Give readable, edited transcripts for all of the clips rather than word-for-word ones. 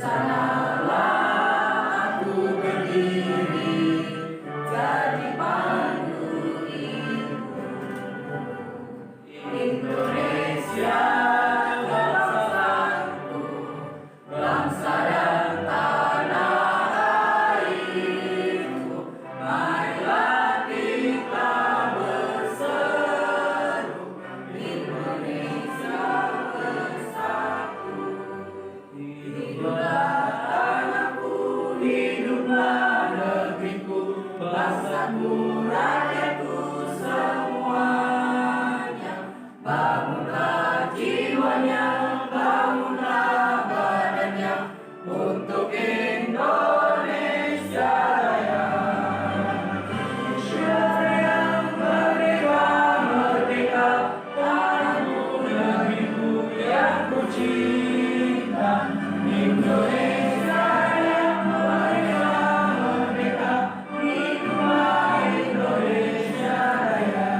sanalah aku berdiri, jadi pandu ibu. Indonesia bangsaku, bangsa dan tanah airku, marilah kita berseru, Indonesia bersatu. Hiduplah tanahku, hiduplah negeriku, bangsaku, rakyatku semuanya. Bangunlah jiwanya, bangunlah badannya, untuk Indonesia Raya. Indonesia Raya, merdeka, merdeka, tanahku, negeriku yang ku cinta. Indonesia Raya, merdeka, merdeka, hiduplah Indonesia Raya.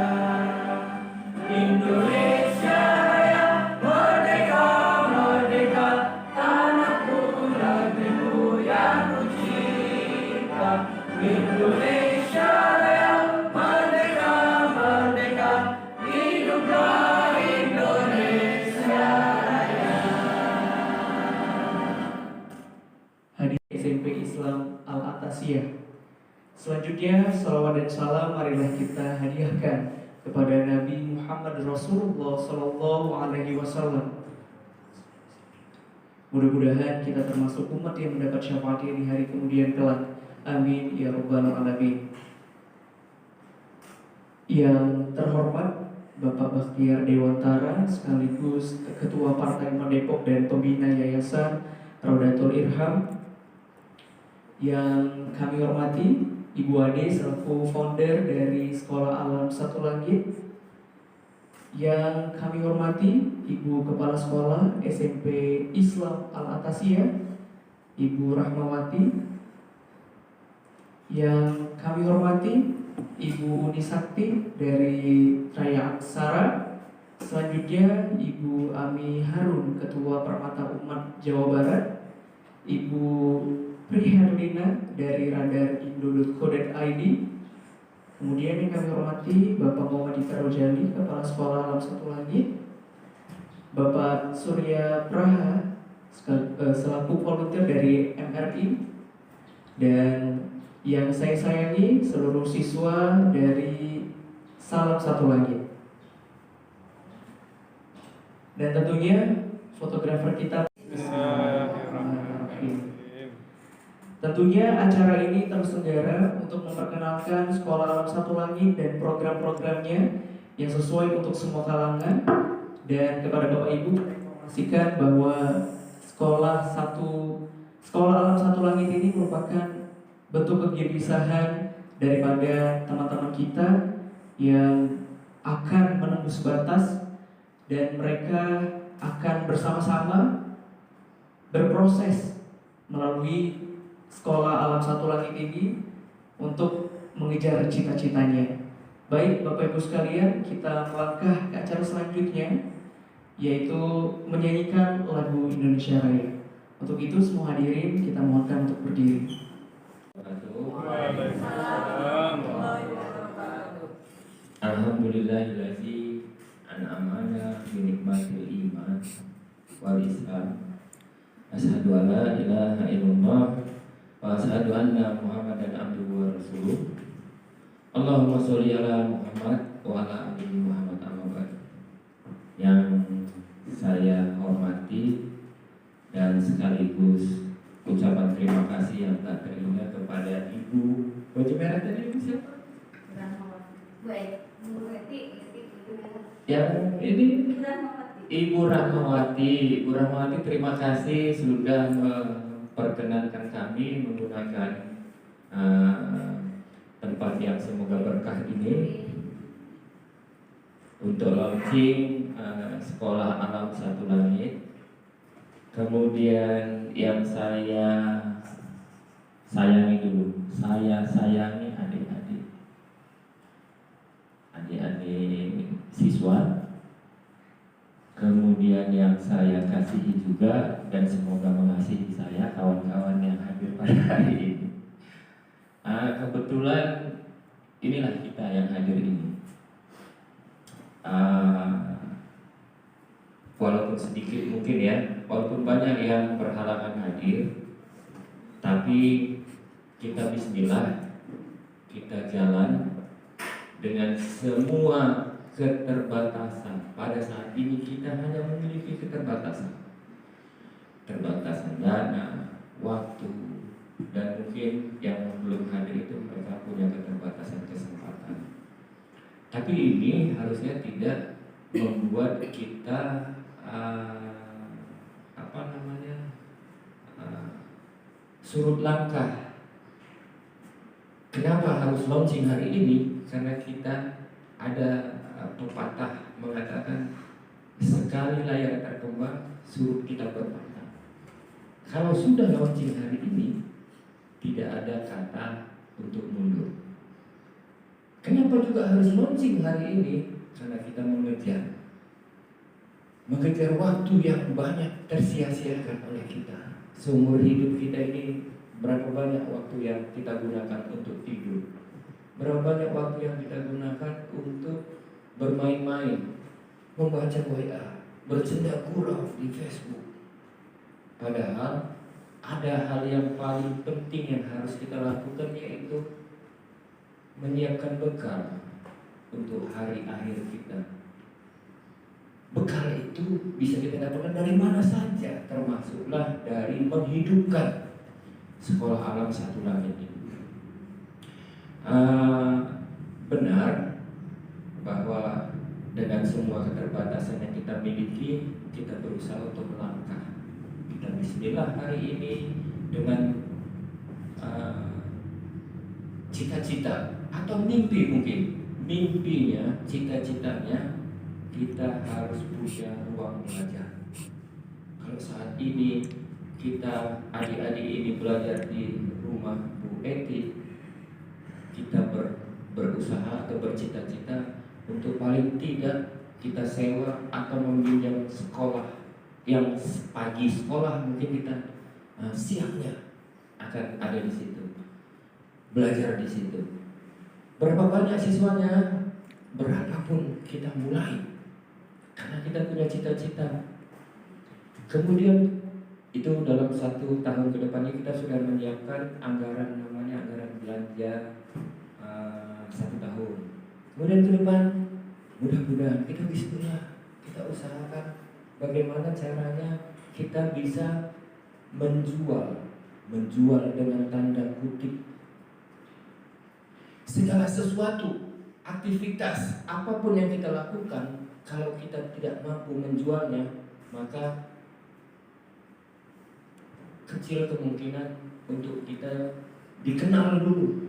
Indonesia Raya, merdeka, merdeka, tanahku, negeriku yang ku cinta. Indonesia Raya, merdeka, merdeka, hiduplah Indonesia Raya. Hadirin SMP Islam Al-Atasiyah. Selanjutnya, salawat dan salam marilah kita hadiahkan kepada Nabi Muhammad Rasulullah Sallallahu Alaihi Wasallam. Mudah-mudahan kita termasuk umat yang mendapat syafaatnya di hari kemudian kelak. Amin ya rabbal alamin. Yang terhormat Bapak Bakhtiar Dewantara sekaligus Ketua Partai Depok dan Pembina Yayasan Raudatul Irham. Yang kami hormati Ibu Ade selaku founder dari Sekolah Alam Satu Langit. Yang kami hormati Ibu Kepala Sekolah SMP Islam Al-Atasiyah, Ibu Rahmawati. Yang kami hormati Ibu Unisakti dari Raya Aksara. Selanjutnya Ibu Ami Harun, Ketua Permata Umat Jawa Barat. Ibu Priherlina dari radarindo.co.id. Kemudian yang kami hormati Bapak Muhammad Dita Rojali, Kepala Sekolah Alam Satu Langit. Bapak Surya Praha selaku volunteer dari MRI. Dan yang saya sayangi seluruh siswa dari Salam Satu Langit. Dan tentunya fotografer kita. Tentunya acara ini terselenggara untuk memperkenalkan Sekolah Alam Satu Langit dan program-programnya yang sesuai untuk semua kalangan. Dan kepada Bapak Ibu informasikan bahwa Sekolah Alam Satu Langit ini merupakan bentuk kegelisahan daripada teman-teman kita yang akan menembus batas dan mereka akan bersama-sama berproses melalui Sekolah Alam Satu Langit ini untuk mengejar cita-citanya. Baik Bapak Ibu sekalian, kita melangkah ke acara selanjutnya, yaitu menyanyikan lagu Indonesia Raya. Untuk itu semua hadirin kita mohonkan untuk berdiri. Alhamdulillahillazi an'amana bi nikmatil iman wal islam. Asyhadu an la ilaha illallah wa asyhadu anna Muhammadan abduhu wa rasuluh. Allahumma sholli ala Muhammad wa ala ali Muhammad amma ba'd. Yang saya hormati dan sekaligus ucapan terima kasih yang tak terhingga kepada Ibu baju merah tadi Ibu siapa? Yang ini Ibu Rahmawati. Ibu Rahmawati terima kasih sudah memperkenankan kami menggunakan tempat yang semoga berkah ini untuk launching Sekolah Alam Satu Langit. Kemudian yang saya sayangi dulu, saya sayangi adik-adik siswa. Kemudian kalian yang saya kasihi juga, dan semoga mengasihi saya, kawan-kawan yang hadir pada hari ini. Kebetulan inilah kita yang hadir ini. Walaupun sedikit mungkin ya, walaupun banyak yang berhalangan hadir, tapi kita bismillah, kita jalan dengan semua keterbatasan. Pada saat ini kita hanya memiliki keterbatasan dana, waktu, dan mungkin yang belum hadir itu mereka punya keterbatasan kesempatan. Tapi ini harusnya tidak membuat kita surut langkah. Kenapa harus launching hari ini? Karena kita ada pepatah mengatakan sekali layar terkembang suruh kita berpantang. Kalau sudah launching hari ini, tidak ada kata untuk mundur. Kenapa juga harus launching hari ini? Karena kita mengejar waktu yang banyak tersia-siakan oleh kita. Seumur hidup kita ini, berapa banyak waktu yang kita gunakan untuk tidur, berapa banyak waktu yang kita gunakan untuk bermain-main, membaca WA, bercanda gurau di Facebook. Padahal ada hal yang paling penting yang harus kita lakukan, yaitu menyiapkan bekal untuk hari akhir kita. Bekal itu bisa kita dapatkan dari mana saja, termasuklah dari menghidupkan sekolah alam satu langit ini. Benar bahwa dengan semua keterbatasan yang kita miliki, kita berusaha untuk melangkah. Kita bismillah hari ini dengan cita-cita atau mimpi, mungkin mimpinya, cita-citanya kita harus punya ruang belajar. Kalau saat ini kita adik-adik ini belajar di rumah Bu Eti, kita berusaha atau bercita-cita untuk paling tidak kita sewa atau meminjam sekolah yang pagi sekolah, mungkin kita siangnya akan ada di situ, belajar di situ. Berapa banyak siswanya, berapapun kita mulai, karena kita punya cita-cita. Kemudian itu dalam 1 tahun ke depannya kita sudah menyiapkan anggaran, namanya anggaran belanja 1 tahun. Kemudian ke depan mudah-mudahan kita bismillah, kita usahakan bagaimana caranya kita bisa menjual dengan tanda kutip segala sesuatu, aktivitas apapun yang kita lakukan. Kalau kita tidak mampu menjualnya, maka kecil kemungkinan untuk kita dikenal dulu,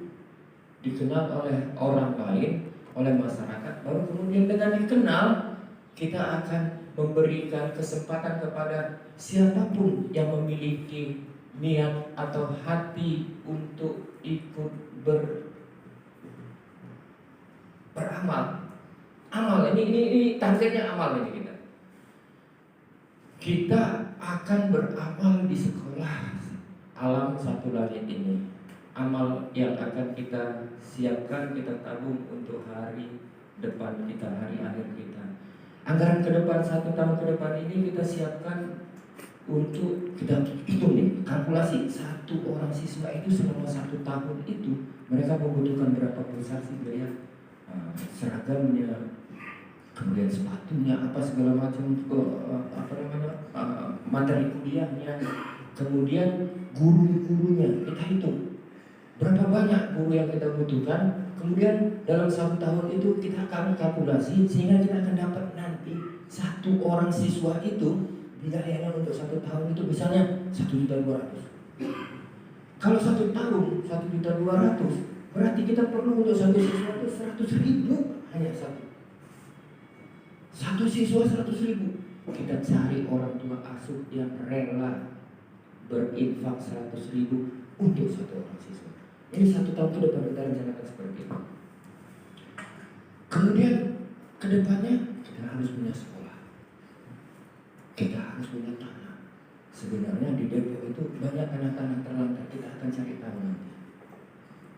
dikenal oleh orang lain, oleh masyarakat. Baru kemudian dengan dikenal, kita akan memberikan kesempatan kepada siapapun yang memiliki niat atau hati untuk ikut beramal. Amal ini targetnya, amal ini kita. Kita akan beramal di sekolah alam satu langit ini. Amal yang akan kita siapkan, kita tabung untuk hari depan kita, hari akhir kita. Anggaran ke depan 1 tahun ke depan ini kita siapkan untuk, kita hitung nih, kalkulasi 1 orang siswa itu selama 1 tahun itu mereka membutuhkan berapa besar sih biaya seragamnya, kemudian sepatunya, apa segala macam, materi kuliahnya, kemudian guru-gurunya kita hitung berapa banyak guru yang kita butuhkan. Kemudian dalam 1 tahun itu kita akan kalkulasi sehingga kita akan dapat nanti 1 orang siswa itu biayanya untuk 1 tahun itu misalnya 1.200.000. Kalau 1 tahun 1.200.000, berarti kita perlu untuk 1 siswa itu 100.000, hanya 1 siswa 100.000. Kita cari orang tua asuh yang rela berinfak 100.000 untuk 1 orang siswa. Ini 1 tahun ke depan kita rencanakan seperti itu. Kemudian ke depannya kita harus punya sekolah. harus punya tanah. Sebenarnya di Depok itu banyak tanah-tanah terlantar, kita akan cari tahu nanti.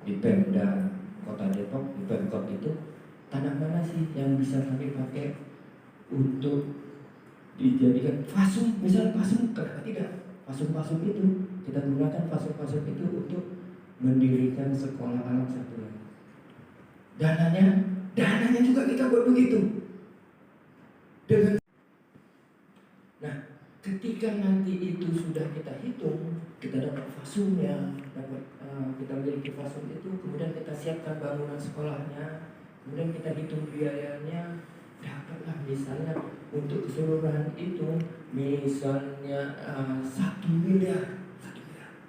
Di Pemda Kota Depok, di Pemkot itu tanah mana sih yang bisa kami pakai untuk dijadikan fasum, misalnya fasum, kenapa tidak? Fasum-fasum itu kita gunakan fasum-fasum itu untuk mendirikan sekolah alam satu lagi. Dananya juga kita buat begitu. Nah, ketika nanti itu sudah kita hitung, kita dapat fasumnya, kita miliki fasum itu, kemudian kita siapkan bangunan sekolahnya, kemudian kita hitung biayanya, dapatlah misalnya untuk keseluruhan itu, misalnya 1 miliar,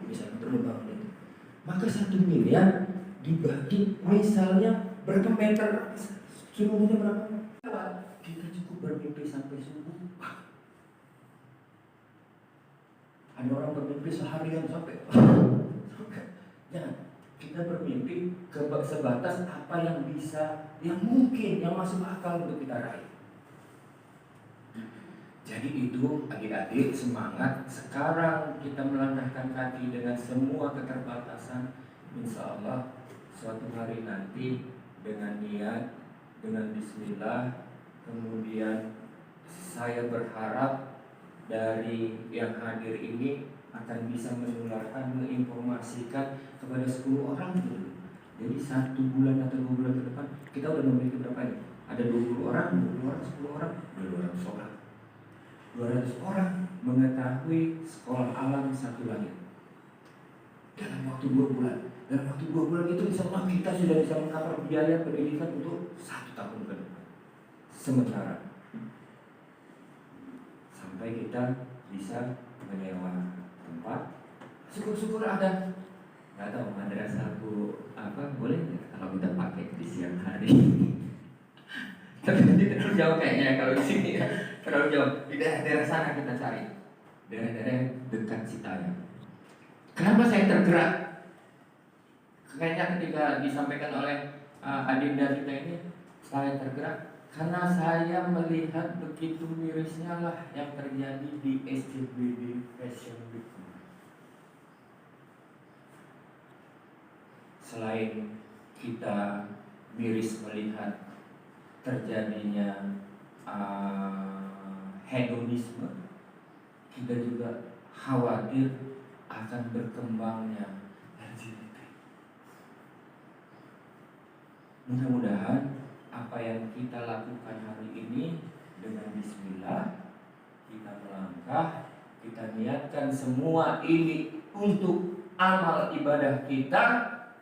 misalnya untuk membangun itu. Maka 1 miliar dibagi misalnya berapa meter, seluruhnya berapa? Kita cukup bermimpi sampai subuh. Ada orang bermimpi seharian sampai. Jangan. Kita bermimpi sebatas apa yang bisa, yang mungkin, yang masuk akal untuk kita raih. Jadi itu adik-adik semangat. Sekarang kita melangkahkan kaki dengan semua keterbatasan. Insya Allah suatu hari nanti dengan niat, dengan bismillah, kemudian saya berharap dari yang hadir ini akan bisa menularkan, menginformasikan kepada 10 orang dulu. Jadi 1 bulan atau 2 bulan ke depan kita udah memiliki berapa ini? Ada 20 orang, 10 orang, 200 orang. 200 orang mengetahui sekolah alam satu langit dalam waktu 2 bulan. Dalam waktu 2 bulan itu insya Allah kita sudah bisa mengcover biaya pendidikan untuk 1 tahun ke depan. Sementara sampai kita bisa menyewa tempat. Syukur-syukur ada. Nggak tahu madrasahku apa boleh nggak kalau kita pakai di siang hari. Tapi nanti terlalu jauh kayaknya kalau di sini ya. Terlalu jauh. Di daerah sana kita cari. Daerah-daerah dekat Citayam. Kenapa saya tergerak? Kayaknya ketika disampaikan oleh adinda kita ini, saya tergerak karena saya melihat begitu mirisnya lah yang terjadi di SCBD Fashion Week. Selain kita miris melihat terjadinya hedonisme, kita juga khawatir akan berkembangnya LGBT. Mudah-mudahan apa yang kita lakukan hari ini dengan bismillah, kita melangkah, kita niatkan semua ini untuk amal ibadah kita.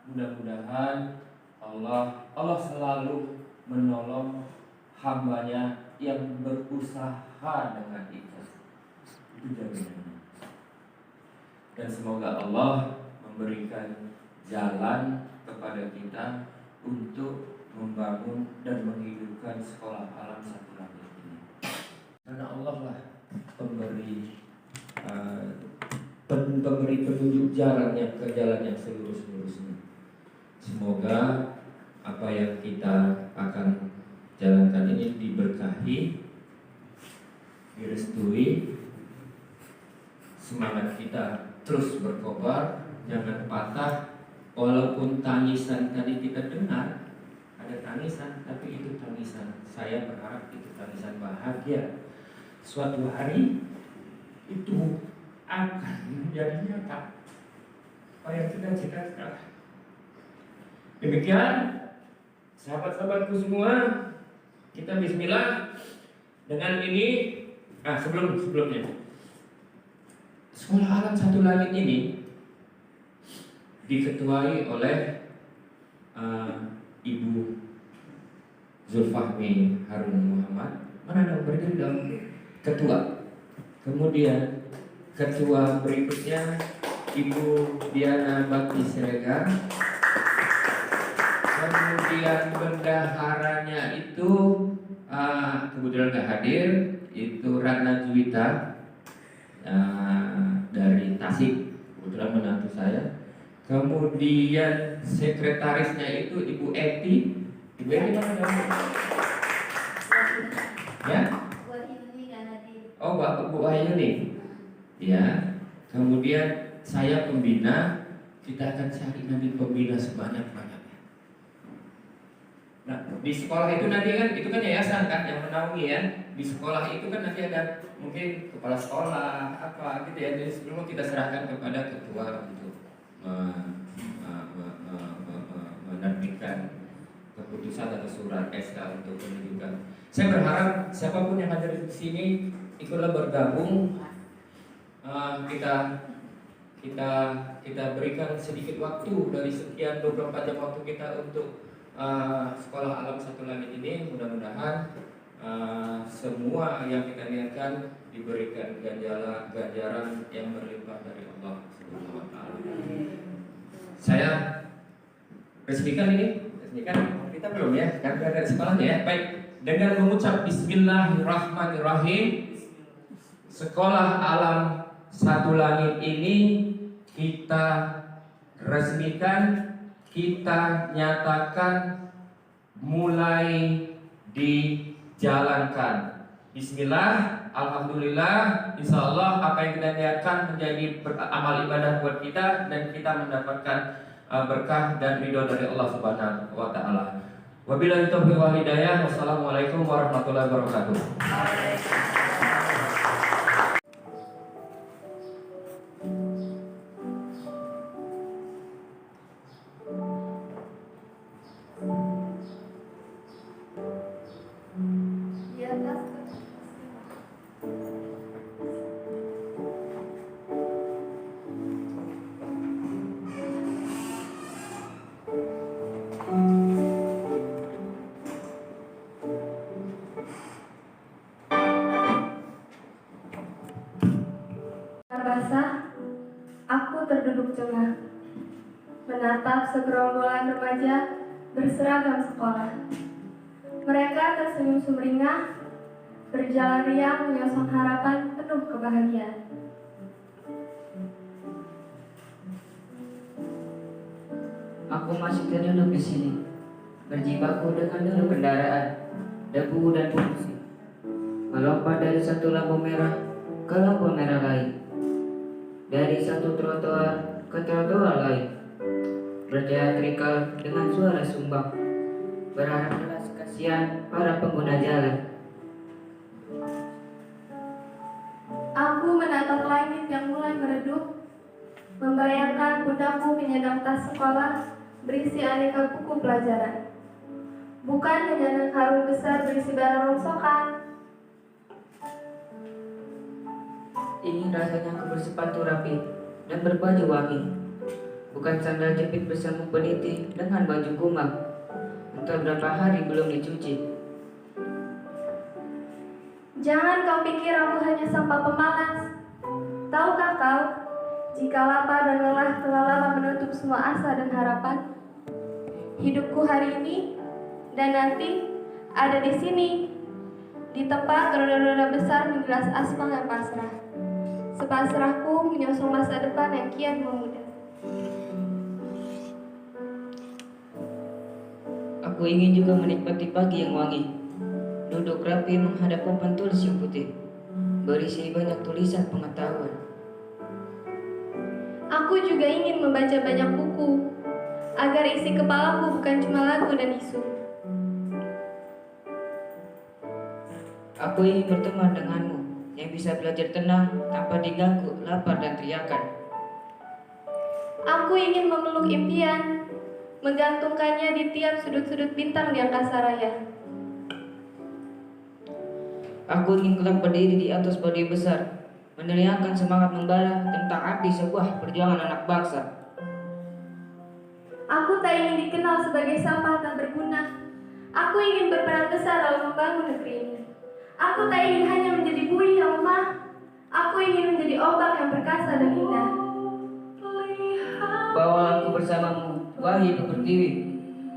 Mudah-mudahan Allah selalu menolong hambanya yang berusaha dengan ikhlas. Itu jaminannya. Dan semoga Allah memberikan jalan kepada kita untuk membangun dan menghidupkan sekolah alam satu langit ini. Karena Allah lah pemberi petunjuk jalannya ke jalan yang selurus-lurusnya. Semoga apa yang kita akan jalankan ini diberkahi, direstui, semangat kita terus berkobar, jangan patah. Walaupun tangisan tadi kita dengar, ada tangisan, tapi itu tangisan. Saya berharap itu tangisan bahagia. Suatu hari itu akan menjadi nyata apa yang kita cita-citakan. Demikian, sahabat-sahabatku semua, kita bismillah dengan ini. Sebelumnya, sekolah alam satu langit ini diketuai oleh Ibu Zulfahmi Harun Muhammad. Mana dong berdiri dong ketua. Kemudian ketua berikutnya Ibu Diana Bakti Siregar. Kemudian bendaharanya itu kebetulan nggak hadir, itu Ratna Juwita dari Tasik, kebetulan menantu saya. Kemudian sekretarisnya itu Ibu Eti. Ibu Eti mana? Ya? oh Bapak Bu Wahyu nih, ya. Kemudian saya pembina, kita akan cari nanti pembina sebanyak-banyaknya. Nah, di sekolah itu nanti kan, itu kan yayasan kan yang menaungi ya. Di sekolah itu kan nanti ada mungkin kepala sekolah apa gitu ya. Jadi sebelum kita serahkan kepada ketua untuk menerbitkan keputusan atau surat SK untuk penunjukan. Saya berharap siapapun yang hadir di sini ikutlah bergabung. Kita berikan sedikit waktu dari sekian 24 jam waktu kita untuk sekolah alam satu langit ini. Mudah-mudahan semua yang kita niatkan diberikan ganjaran yang berlimpah dari Allah Subhanahu wa taala. Saya resmikan ini, kita belum ya, karena dari sekolahnya ya. Baik, dengan mengucap Bismillahirrahmanirrahim, sekolah alam satu langit ini kita resmikan, kita nyatakan mulai dijalankan. Bismillah, alhamdulillah, insya Allah apa yang kita niatkan menjadi amal ibadah buat kita dan kita mendapatkan berkah dan ridho dari Allah Subhanahu wa taala. Wabillahi taufiq wal hidayah. Wassalamualaikum warahmatullahi wabarakatuh. Basah, aku terduduk jengah, menatap segerombolan remaja berseragam sekolah. Mereka tersenyum sumringah, berjalan riang menyosong harapan penuh kebahagiaan. Aku masih terduduk di sini, berjibaku dengan deru kendaraan, debu dan polusi, melompat dari satu lampu merah ke lampu merah lain, dari satu trotoar ke trotoar lain, berteatrikal dengan suara sumbang, berharap belas kasihan para pengguna jalan. Aku menatap langit yang mulai meredup, membayangkan pundakku menyandang tas sekolah berisi aneka buku pelajaran. Bukan hanya karung besar berisi barang rongsokan. Ingin rasanya aku bersepatu rapi dan berbaju wangi, bukan sandal jepit bersama peniti dengan baju kumal, entah berapa hari belum dicuci. Jangan kau pikir aku hanya sampah pemalas. Tahukah kau, jika lapar dan lelah telah lama menutup semua asa dan harapan, hidupku hari ini dan nanti ada di sini, di tempat roda-roda besar menggelas aspal yang pasrah. Sepasrahku menyosong masa depan yang kian memudar. Aku ingin juga menikmati pagi yang wangi, duduk rapi menghadap papan tulis yang putih, berisi banyak tulisan pengetahuan. Aku juga ingin membaca banyak buku, agar isi kepalaku bukan cuma lagu dan isu. Aku ingin berteman denganmu, yang bisa belajar tenang tanpa diganggu lapar dan teriakan. Aku ingin memeluk impian, menggantungkannya di tiap sudut-sudut bintang di angkasa raya. Aku ingin kelak berdiri di atas badai besar, meneriakkan semangat membara tentang arti sebuah perjuangan anak bangsa. Aku tak ingin dikenal sebagai sampah tak berguna. Aku ingin berperan besar dalam membangun negeri ini. Aku tak ingin hanya menjadi buih yang lemah. Aku ingin menjadi ombak yang perkasa dan indah. Bawalah aku bersamamu, wahai Ibu Pertiwi.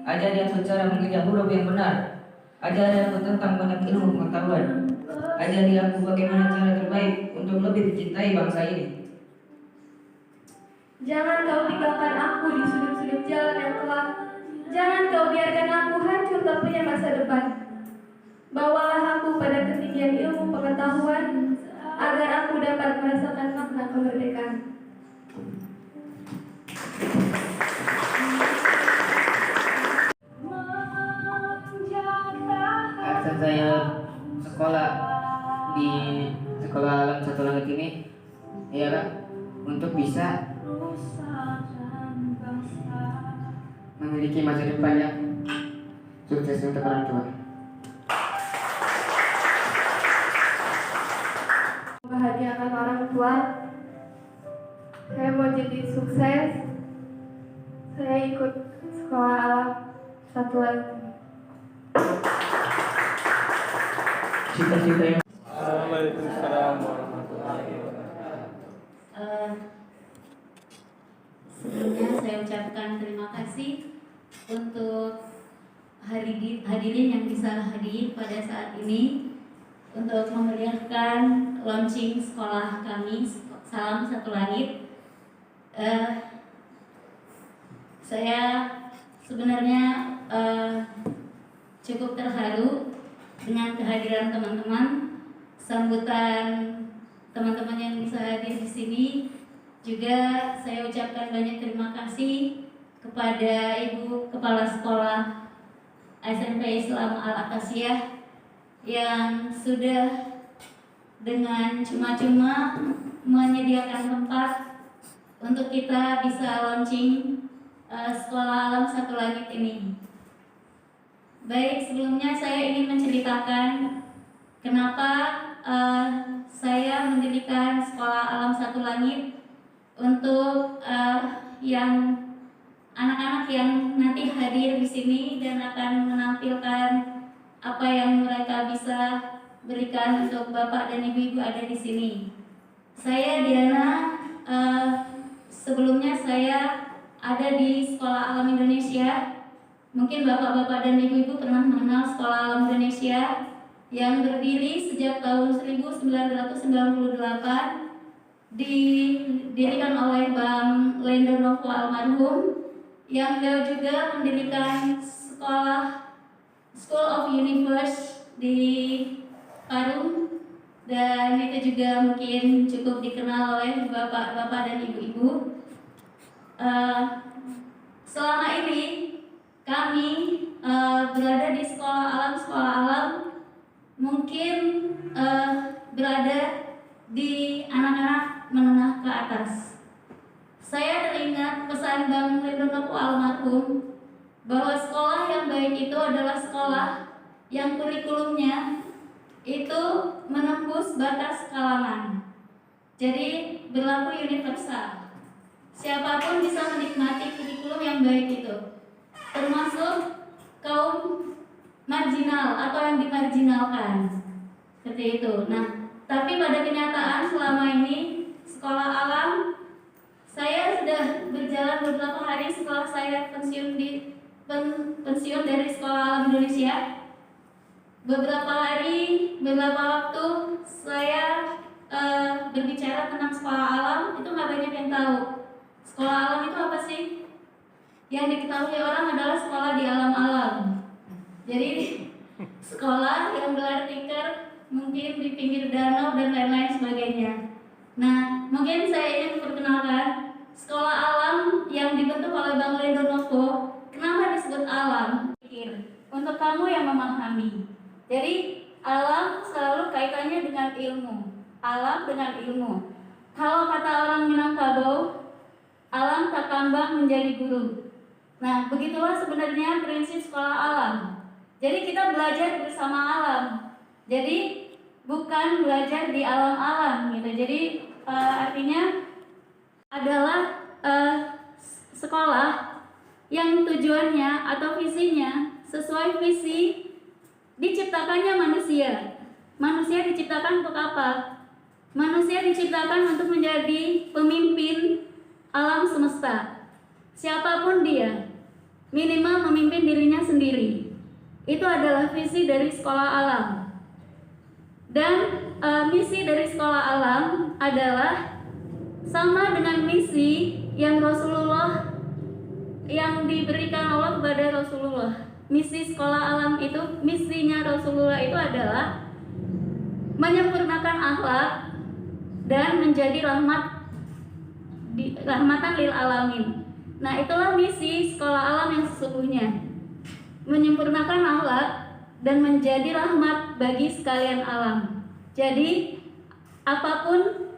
Ajari aku cara mengejar huruf yang benar. Ajari aku tentang banyak ilmu pengetahuan. Ajari aku bagaimana cara terbaik untuk lebih mencintai bangsa ini. Jangan kau tinggalkan aku di sudut-sudut jalan yang gelap. Jangan kau biarkan aku hancur tak punya masa depan. Bawalah aku pada ketinggian ilmu pengetahuan, agar aku dapat merasakan makna kemerdekaan. Alasan saya sekolah di sekolah alam satu langit ini ialah untuk bisa memiliki masa depan yang sukses untuk orang tua. Membahagiakan orang tua. Saya mau jadi sukses. Saya ikut sekolah alam satu lagi. Cita-cita yang Waalaikumsalam warahmatullahi wabarakatuh. Sebelumnya saya ucapkan terima kasih untuk hadirin yang bisa hadir pada saat ini untuk memeriahkan launching sekolah kami Salam Satu Langit. Saya sebenarnya cukup terharu dengan kehadiran teman-teman, sambutan teman-teman yang bisa hadir di sini. Juga saya ucapkan banyak terima kasih kepada Ibu Kepala Sekolah SMP Islam Al-Akasiyah yang sudah dengan cuma-cuma menyediakan tempat untuk kita bisa launching Sekolah Alam Satu Langit ini. Baik, sebelumnya saya ingin menceritakan kenapa saya mendirikan Sekolah Alam Satu Langit untuk yang anak-anak yang nanti hadir di sini dan akan menampilkan apa yang mereka bisa berikan untuk Bapak dan Ibu-ibu ada di sini. Saya Diana, sebelumnya saya ada di Sekolah Alam Indonesia. Mungkin Bapak-bapak dan Ibu-ibu pernah mengenal Sekolah Alam Indonesia yang berdiri sejak tahun 1998, didirikan oleh Bang Lendo Novo almarhum, yang beliau juga mendirikan School of Universe di Parung, dan itu juga mungkin cukup dikenal oleh bapak-bapak dan ibu-ibu. Selama ini kami berada di sekolah alam mungkin berada di anak-anak menengah ke atas. Saya teringat pesan Bang Ledonopo almarhum bahwa sekolah yang baik itu adalah sekolah yang kurikulumnya itu menembus batas kalangan. Jadi berlaku universal. Siapapun bisa menikmati kurikulum yang baik itu, termasuk kaum marginal atau yang dimarginalkan. Seperti itu. Nah, tapi pada kenyataan selama ini sekolah alam, saya sudah berjalan beberapa hari setelah saya pensiun dari Sekolah Alam Indonesia. Beberapa waktu saya berbicara tentang sekolah alam, itu nggak banyak yang tahu. Sekolah alam itu apa sih? Yang diketahui orang adalah sekolah di alam-alam. Jadi sekolah yang gelar tikar mungkin di pinggir danau dan lain-lain sebagainya. Nah, mungkin saya ingin memperkenalkan sekolah alam yang dibentuk oleh Bang Lendo Novo. Kenapa disebut alam? Untuk kamu yang memahami. Jadi alam selalu kaitannya dengan ilmu. Alam dengan ilmu. Kalau kata orang Minangkabau, alam tak kambang menjadi guru. Nah, begitulah sebenarnya prinsip sekolah alam. Jadi kita belajar bersama alam. Jadi bukan belajar di alam-alam gitu. Jadi artinya adalah sekolah yang tujuannya atau visinya sesuai visi diciptakannya manusia. Manusia diciptakan untuk apa? Manusia diciptakan untuk menjadi pemimpin alam semesta. Siapapun dia, minimal memimpin dirinya sendiri. Itu adalah visi dari sekolah alam. Dan misi dari sekolah alam adalah sama dengan misi yang Rasulullah, yang diberikan Allah kepada Rasulullah. Misi sekolah alam itu, misinya Rasulullah itu adalah menyempurnakan akhlak, dan menjadi rahmatan lil alamin. Nah, itulah misi sekolah alam yang sesungguhnya, menyempurnakan akhlak dan menjadi rahmat bagi sekalian alam. Jadi apapun,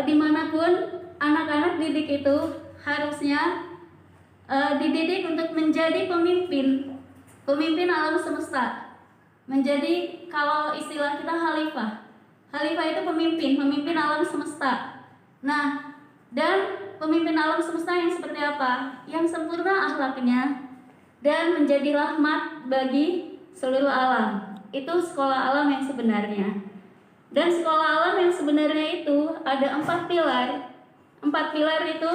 dimanapun anak-anak didik itu harusnya dididik untuk menjadi pemimpin alam semesta. Menjadi, kalau istilah kita khalifah itu pemimpin alam semesta. Nah, dan pemimpin alam semesta yang seperti apa? Yang sempurna akhlaknya dan menjadi rahmat bagi seluruh alam. Itu sekolah alam yang sebenarnya. Dan sekolah alam yang sebenarnya itu ada 4 pilar. 4 pilar itu,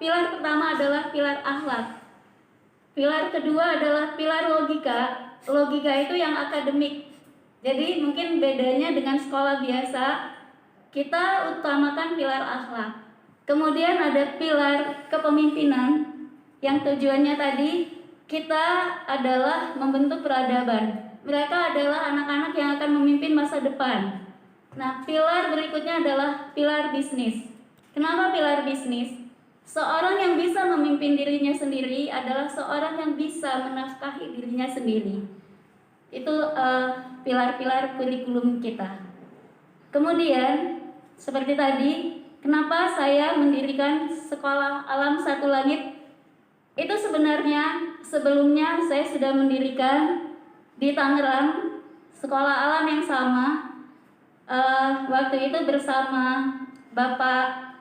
pilar pertama adalah pilar akhlak. Pilar kedua adalah pilar logika. Logika itu yang akademik. Jadi mungkin bedanya dengan sekolah biasa, kita utamakan pilar akhlak. Kemudian ada pilar kepemimpinan yang tujuannya tadi kita adalah membentuk peradaban. Mereka adalah anak-anak yang akan memimpin masa depan. Nah, pilar berikutnya adalah pilar bisnis. Kenapa pilar bisnis? Seorang yang bisa memimpin dirinya sendiri adalah seorang yang bisa menafkahi dirinya sendiri. Itu pilar-pilar kurikulum kita. Kemudian, seperti tadi, kenapa saya mendirikan sekolah alam satu langit? Itu sebenarnya sebelumnya saya sudah mendirikan di Tangerang sekolah alam yang sama. Waktu itu bersama Bapak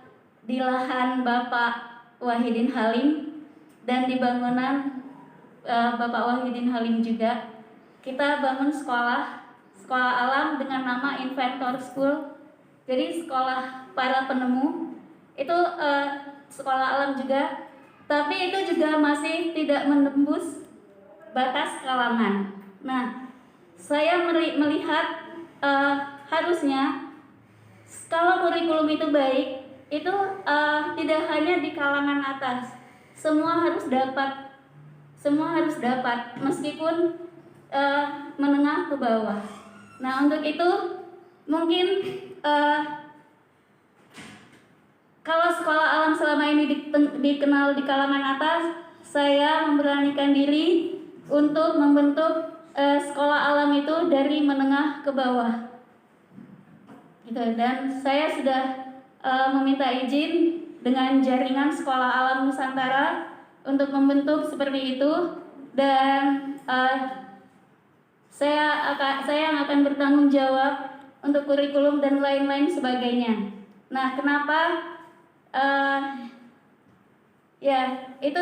di lahan Bapak Wahidin Halim dan di bangunan Bapak Wahidin Halim juga. Kita bangun sekolah alam dengan nama Inventor School. Jadi sekolah para penemu. Itu sekolah alam juga, tapi itu juga masih tidak menembus batas kalangan. Nah, saya melihat harusnya kalau kurikulum itu baik, itu tidak hanya di kalangan atas, semua harus dapat, meskipun menengah ke bawah. Nah, untuk itu mungkin kalau sekolah alam selama ini dikenal di kalangan atas, saya memberanikan diri untuk membentuk sekolah alam itu dari menengah ke bawah. Gitu. Dan saya sudah meminta izin dengan jaringan sekolah alam Nusantara untuk membentuk seperti itu, dan saya yang akan bertanggung jawab untuk kurikulum dan lain-lain sebagainya. Nah, kenapa? Ya, itu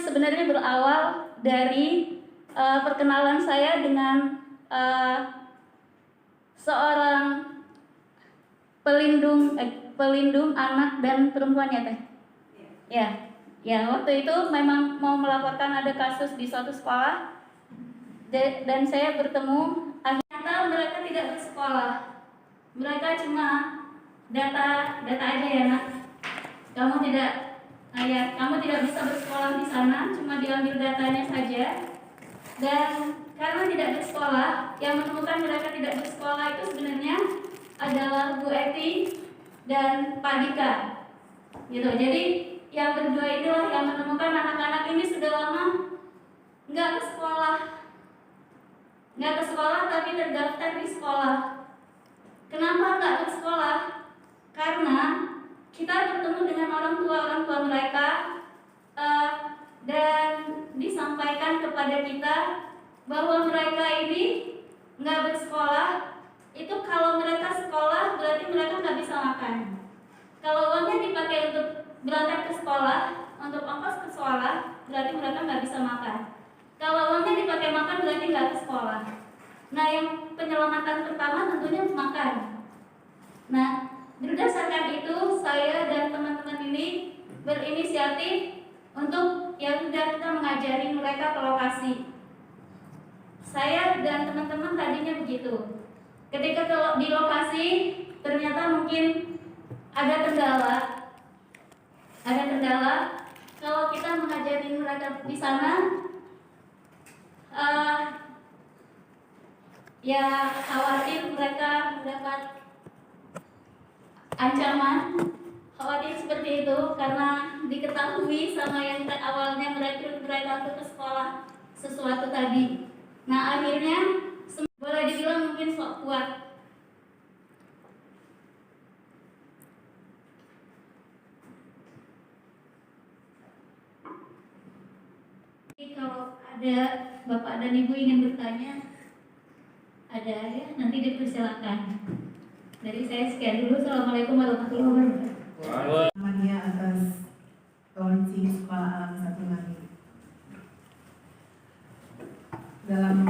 sebenarnya berawal dari perkenalan saya dengan seorang pelindung anak dan perempuan, ya Teh. Ya, waktu itu memang mau melaporkan ada kasus di suatu sekolah, dan saya bertemu. Akhirnya mereka tidak bersekolah, mereka cuma data aja ya nak. Kamu tidak bisa bersekolah di sana, cuma diambil datanya saja. Dan karena tidak bersekolah, yang menemukan mereka tidak bersekolah itu sebenarnya adalah Bu Eti dan Pak Dika. Gitu. Jadi yang berdua inilah yang menemukan anak-anak ini sudah lama nggak ke sekolah tapi terdaftar di sekolah. Kenapa nggak ke sekolah? Karena kita bertemu dengan orang tua mereka, dan disampaikan kepada kita bahwa mereka ini nggak bersekolah. Itu kalau mereka sekolah berarti mereka nggak bisa makan. Kalau uangnya dipakai untuk berangkat ke sekolah, untuk ongkos ke sekolah, berarti mereka nggak bisa makan. Kalau uangnya dipakai makan berarti nggak ke sekolah. Nah, yang penyelamatan pertama tentunya makan. Nah, berdasarkan itu saya dan teman-teman ini berinisiatif untuk ya sudah kita mengajari mereka ke lokasi. Saya dan teman-teman tadinya begitu. Ketika di lokasi ternyata mungkin ada kendala. Kalau kita mengajari mereka di sana, ya khawatir mereka mendapat ancaman, khawatir seperti itu karena diketahui sama yang awalnya merekrut mereka ke sekolah sesuatu tadi. Nah akhirnya boleh dibilang mungkin sok kuat. Jadi kalau ada Bapak dan Ibu ingin bertanya, ada ya, nanti dipersilakan. Dari saya sekian dulu. Assalamualaikum warahmatullahi wabarakatuh. Namanya atas launching Sekolah Alam Satu Langit. Dalam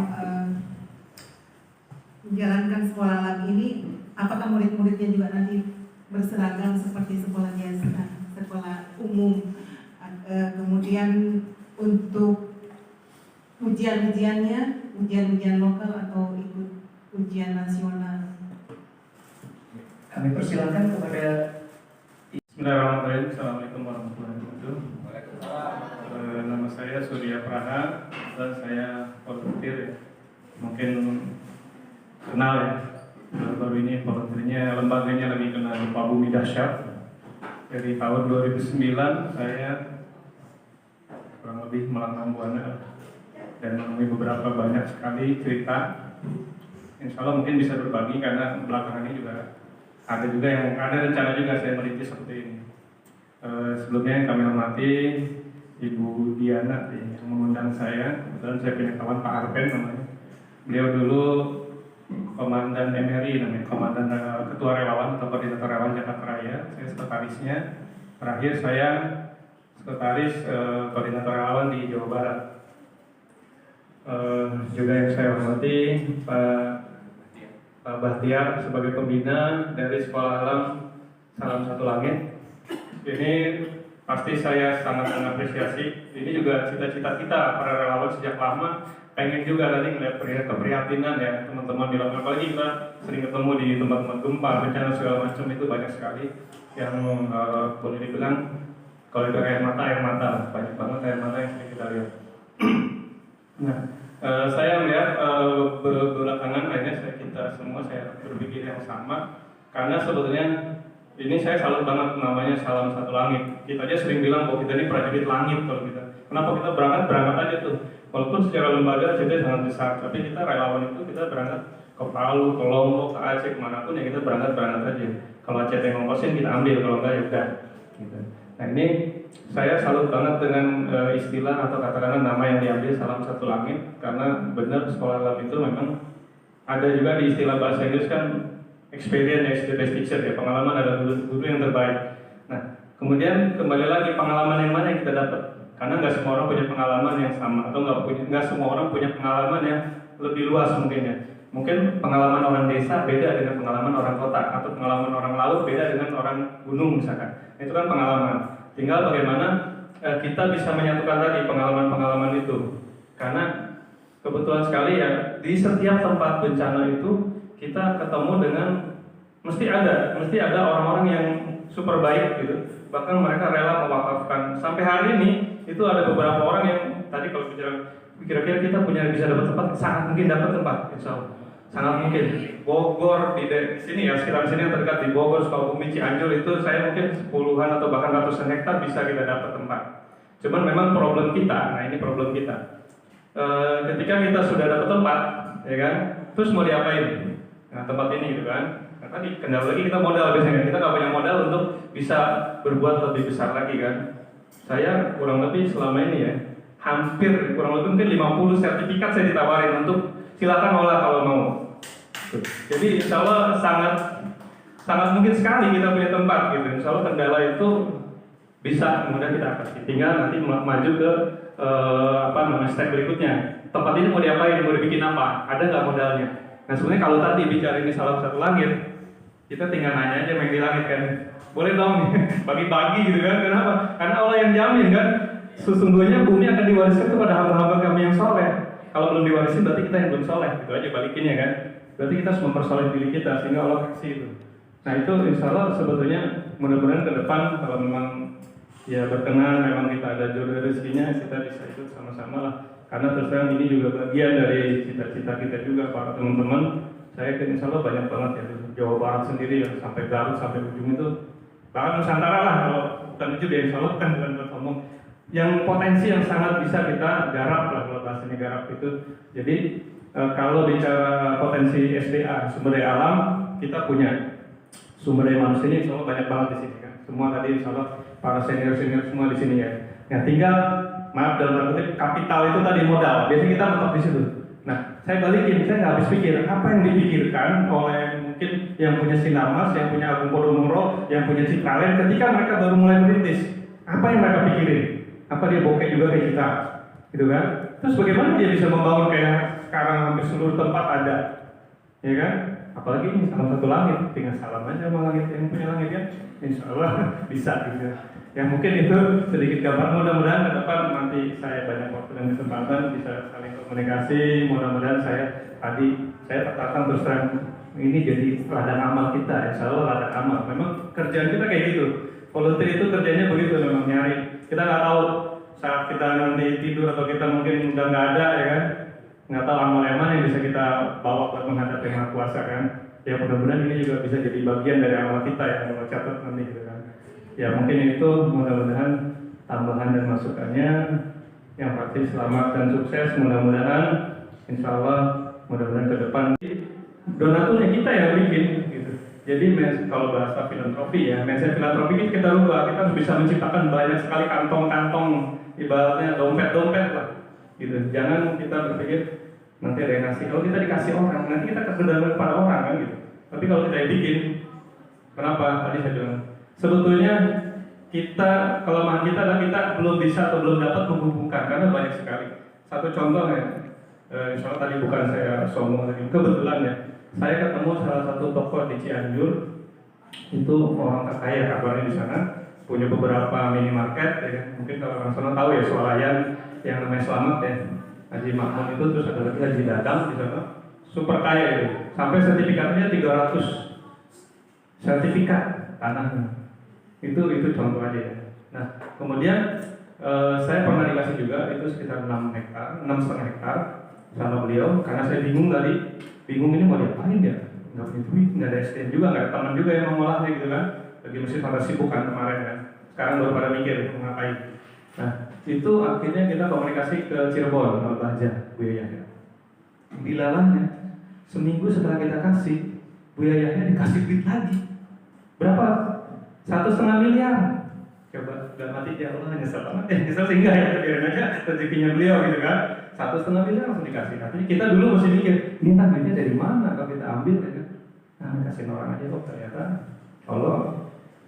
menjalankan sekolah alam ini, apakah murid-muridnya juga nanti berseragam seperti sekolah biasa, sekolah umum? Kemudian untuk ujian-ujiannya, ujian-ujian lokal atau ikut ujian nasional? Kami persilakan kepada Bismillahirrahmanirrahim. Assalamualaikum warahmatullahi wabarakatuh. Nama saya Surya Praha dan saya volunteer ya. Mungkin kenal ya. Baru ini volunteernya, lembaganya lagi kena gempa bumi dahsyat. Dari tahun 2009 saya kurang lebih melanglang buana dan menemui beberapa banyak sekali cerita. Insya Allah mungkin bisa berbagi karena belakangan ini juga ada juga yang ada rencana juga saya merintis seperti ini. Sebelumnya yang kami hormati Ibu Diana yang mengundang saya, kebetulan saya punya kawan Pak Arpen namanya. Beliau dulu Komandan MRI namanya, Komandan Ketua Relawan atau Koordinator Relawan Jakarta Raya. Saya sekretarisnya. Terakhir saya sekretaris Koordinator Relawan di Jawa Barat. Juga yang saya hormati Pak Bahtiar sebagai pembina dari Sekolah Alam Salam Satu Langit. Ini pasti saya sangat mengapresiasi. Ini juga cita-cita kita para relawan sejak lama, pengen juga tadi melihat keprihatinan ya teman-teman di lapangan. Apalagi kita sering ketemu di tempat-tempat gempa, bencana segala macam, itu banyak sekali yang boleh dibilang kalau itu air mata, banyak banget air mata yang sering kita lihat. Nah, saya melihat belakangan akhirnya kita semua saya berpikir yang sama, karena sebetulnya ini saya salut banget namanya Salam Satu Langit. Kita aja sering bilang bahwa kita ini prajurit langit kalau kita. Kenapa kita berangkat aja tuh? Walaupun secara lembaga kita sangat besar, tapi kita relawan itu kita berangkat ke Palu, ke Lombok, ke Aceh, kemanapun ya kita berangkat aja. Kalau Aceh yang ngongkosin kita ambil, kalau enggak ya udah. Gitu. Nah ini saya salut banget dengan istilah atau katakanlah nama yang diambil Salam Satu Langit, karena benar sekolah alam itu memang ada juga di istilah bahasa Inggris kan experience is the best teacher ya, pengalaman adalah guru yang terbaik. Nah kemudian kembali lagi pengalaman yang mana yang kita dapat, karena nggak semua orang punya pengalaman yang sama, atau nggak semua orang punya pengalaman yang lebih luas mungkin ya. Mungkin pengalaman orang desa beda dengan pengalaman orang kota, atau pengalaman orang laut beda dengan orang gunung misalkan. Itu kan pengalaman. Tinggal bagaimana kita bisa menyatukan tadi pengalaman-pengalaman itu. Karena kebetulan sekali ya di setiap tempat bencana itu kita ketemu dengan mesti ada orang-orang yang super baik gitu. Bahkan mereka rela mewakafkan. Sampai hari ini itu ada beberapa orang yang tadi kalau bicara kira-kira kita bisa dapat tempat, sangat mungkin dapat tempat, insya Allah. Sangat mungkin. Bogor di sini ya, sekitar sini yang terdekat di Bogor, Sukabumi, Cianjur itu saya mungkin puluhan atau bahkan ratusan hektar bisa kita dapat tempat. Cuman memang problem kita, nah ini problem kita. Ketika kita sudah dapat tempat, ya kan, terus mau diapain? Nah tempat ini gitu kan. Nah tadi kendala lagi kita modal biasanya, kita nggak punya modal untuk bisa berbuat lebih besar lagi kan. Saya kurang lebih selama ini ya, hampir kurang lebih mungkin 50 sertifikat saya ditawarin untuk silakan olah kalau mau. Jadi insya Allah sangat mungkin sekali kita punya tempat gitu. Insya Allah kendala itu bisa kemudian kita atasi. Tinggal nanti maju ke step berikutnya. Tempat ini mau diapain, mau dibikin apa? Ada nggak modalnya? Nah sebenarnya kalau tadi bicara ini Salam Satu Langit, kita tinggal nanya aja main di langit kan. Boleh dong bagi-bagi gitu kan? Kenapa? Karena Allah yang jamin kan. Sesungguhnya bumi akan diwariskan kepada hamba-hamba kami yang soleh. Kalau belum diwarisin berarti kita yang belum soleh. Itu aja balikinnya kan. Berarti kita harus mempersoleh diri kita sehingga Allah kasih itu. Nah itu insya Allah sebetulnya mudah-mudahan ke depan kalau memang ya berkenan, memang kita ada jodoh rezekinya, kita bisa ikut sama-sama lah. Karena terus terang ini juga bagian dari cita-cita kita juga para teman-teman Saya ke insya Allah banyak banget ya, di Jawa Barat sendiri ya, sampai Garut, sampai ujung itu, bahkan Nusantara lah, kalau bukan itu ya insya Allah bukan buat ngomong. Yang potensi yang sangat bisa kita garap lah, kalau bahasanya garap itu. Jadi kalau bicara potensi SDA, sumber daya alam, kita punya. Sumber daya manusia ini insya Allah banyak banget di sini kan. Semua tadi insya Allah para senior semua di sini ya. Ya tinggal, maaf dalam kutip, kapital itu tadi modal. Biasanya kita mentok di situ. Nah, saya balikin, saya nggak habis pikir apa yang dipikirkan oleh mungkin yang punya Sinarmas, yang punya Agung Podomoro, yang punya Citraland ketika mereka baru mulai merintis. Apa yang mereka pikirin? Apa dia bokeh juga kayak kita, gitu kan? Terus bagaimana dia bisa membangun kayak sekarang hampir seluruh tempat ada, ya kan? Apalagi ini salah satu langit, tinggal salam aja sama langit yang punya langit ya, insya Allah bisa gitu. Ya mungkin itu sedikit gambar, mudah-mudahan ke depan nanti saya banyak waktu dan kesempatan bisa saling komunikasi, mudah-mudahan saya tertantang terus terang ini jadi ladang amal kita, insya Allah ladang amal. Memang kerjaan kita kayak gitu, volunteer itu kerjanya begitu, memang nyari. Kita nggak tahu saat kita nanti tidur atau kita mungkin udah nggak ada ya kan, nggak tahu amal yang mana yang bisa kita bawa buat menghadapi Yang Maha Kuasa kan. Ya mudah-mudahan ini juga bisa jadi bagian dari amal kita ya, kalau catat nanti gitu kan. Ya mungkin itu mudah-mudahan tambahan dan masukannya. Yang pasti selamat dan sukses, mudah-mudahan insya Allah mudah-mudahan ke depan donaturnya kita yang bikin gitu. Jadi kalau bahasa filantropi ya, mindset filantropi kita rubah, kita harus bisa menciptakan banyak sekali kantong-kantong, ibaratnya dompet-dompet lah gitu. Jangan kita berpikir nanti ada yang ngasih, kalau kita dikasih orang nanti kita kebenaran pada orang kan gitu. Tapi kalau kita yang bikin, kenapa? Tadi saya bilang sebetulnya kita, kelemahan kita adalah kita belum bisa atau belum dapat menghubungkan karena banyak sekali. Satu contoh ya, insya Allah tadi bukan saya sombong lagi, kebetulan ya, saya ketemu salah satu tokoh di Cianjur, itu orang kaya kabarnya di sana, punya beberapa minimarket, ya kan? Mungkin kalau orang sana tahu ya Swalayan yang namanya Selamat ya, Haji Makmun itu, terus ada lagi Haji Dadang di sana, super kaya itu, sampai sertifikatnya 300 sertifikat tanahnya. Itu contoh aja ya. Nah kemudian saya pernah dikasih juga itu sekitar 6,5 hektar sama beliau, karena saya bingung ini mau diapain ya, nggak punya duit, nggak ada SDM juga, nggak ada teman juga yang mau ngolahnya gitu kan, lagi mesti pada sibuk kan kemarin kan, sekarang baru pada mikir mau ngapain. Nah itu akhirnya kita komunikasi ke Cirebon, Al Bahja, Bu Yahya. Dilalahnya seminggu setelah kita kasih, Bu Yahya dikasih duit lagi. Berapa? 1,5 miliar. Coba udah mati ya Allah, nyesel banget nyesel sih enggak ya, biarin aja rezekinya beliau gitu kan. 1,5 miliar langsung dikasih. Tapi kita dulu mesti mikir, ini duitnya dari mana kalau kita ambil ya kan? Nah, kasih orang aja kok, ternyata Allah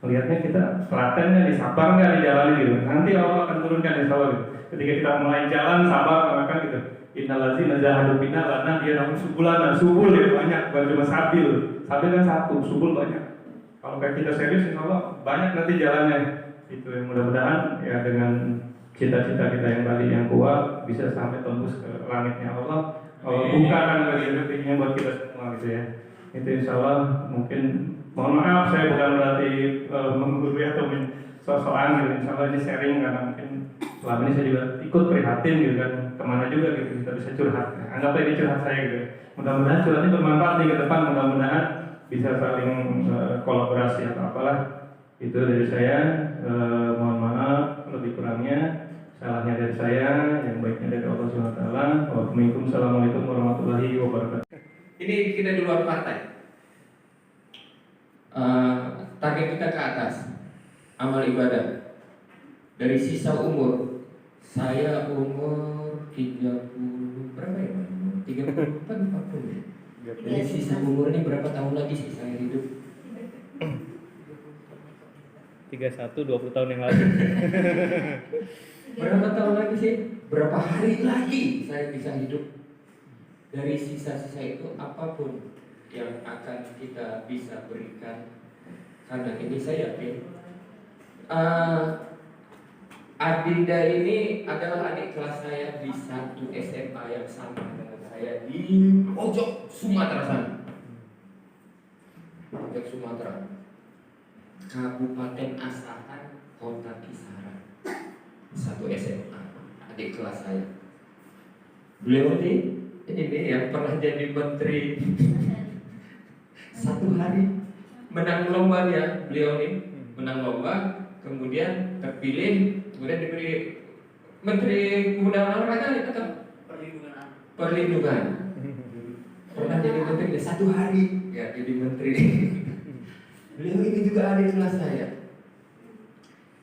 melihatnya kita telatennya disabar nggak dijalani gitu. Nanti Allah akan turunkan insya Allah gitu. Ketika kita mulai jalan sabar maka gitu. Innallazina jahadu bina lana dia namun subul ya banyak, bukan cuma sabil kan satu, subul banyak. Kalau kayak kita serius, insya Allah banyak nanti jalannya. Itu yang mudah-mudahan ya dengan cita-cita kita yang tadi yang kuat bisa sampai tembus ke langitnya Allah. Allah bukakan bagi rezekinya buat kita semua gitu ya. Itu insya Allah mungkin, mohon maaf saya bukan berarti menggurui atau sosokan gitu. Insya Allah ini sharing karena mungkin selama ini saya juga ikut prihatin gitu kan, kemana juga gitu kita bisa curhat. Anggaplah ini curhat saya gitu. Mudah-mudahan curhatnya bermanfaat nih ke depan, mudah-mudahan bisa saling kolaborasi atau apalah. Itu dari saya, mohon maaf lebih kurangnya, salahnya dari saya, yang baiknya dari Allah SWT. Wassalamualaikum warahmatullahi wabarakatuh. Ini kita di luar partai. Target kita ke atas, amal ibadah. Dari sisa umur, saya umur 30 berapa ya? 34 40. Dari sisa umur ini berapa tahun lagi sih saya hidup? 31 20 tahun yang lalu. Berapa tahun lagi sih? Berapa hari lagi saya bisa hidup? Dari sisa-sisa itu apapun yang akan kita bisa berikan. Karena ini saya yakin Adinda ini adalah adik kelas saya di satu SMA yang sama dengan saya di pojok Sumatera sana. Pojok Sumatera, Kabupaten Asahan, Kota Kisaran. Satu SMA, adik kelas saya. Beliau ini yang pernah jadi menteri 1 hari menang lomba dia, beliau nih menang lomba, kemudian terpilih, kemudian diberi Menteri Pemuda Olahraga atau Perlindungan. Pernah jadi menteri 1 hari ya jadi menteri. Beliau ini juga adik kelas saya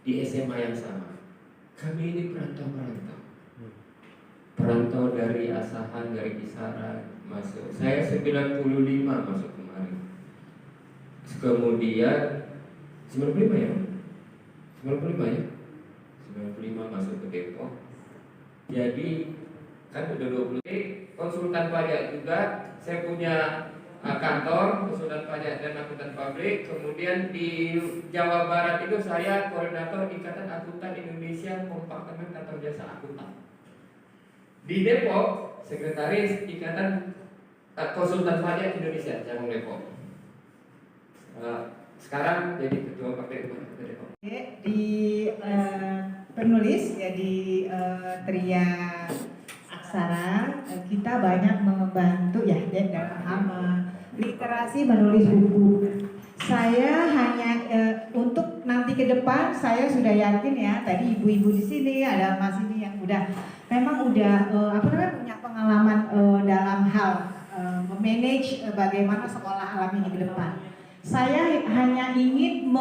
di SMA yang sama. Kami ini perantau dari Asahan, dari Kisaran masuk. Saya 95 masuk kemarin. Kemudian 95 ya? 95 ya? 95 masuk ke Depok. Jadi kan udah 20. Konsultan pajak juga. Saya punya kantor konsultan pajak dan akuntan pabrik. Kemudian di Jawa Barat itu saya koordinator Ikatan Akuntan Indonesia Kompartemen Kantor Jasa Akuntan. Di Depok sekretaris Ikatan Konsultan Pajak Indonesia cabang Depok. Sekarang jadi ketua partai Depok. Di penulis ya di Tria Aksara kita banyak membantu ya dalam hal literasi menulis buku. Saya hanya untuk nanti ke depan saya sudah yakin ya tadi ibu-ibu di sini ada Mas ini yang memang udah punya pengalaman dalam hal memanage bagaimana sekolah alam ini ke depan. Saya hanya ingin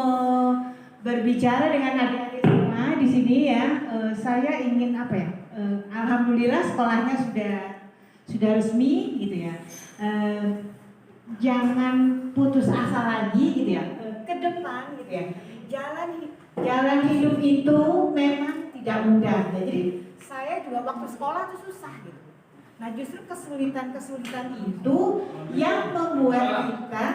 berbicara dengan adik-adik semua di sini ya. Saya ingin alhamdulillah sekolahnya sudah resmi gitu ya. Jangan putus asa lagi gitu ya. Ke depan gitu ya. Jalan hidup itu memang tidak mudah. Jadi saya juga waktu sekolah itu susah gitu. Nah justru kesulitan itu yang membuat kita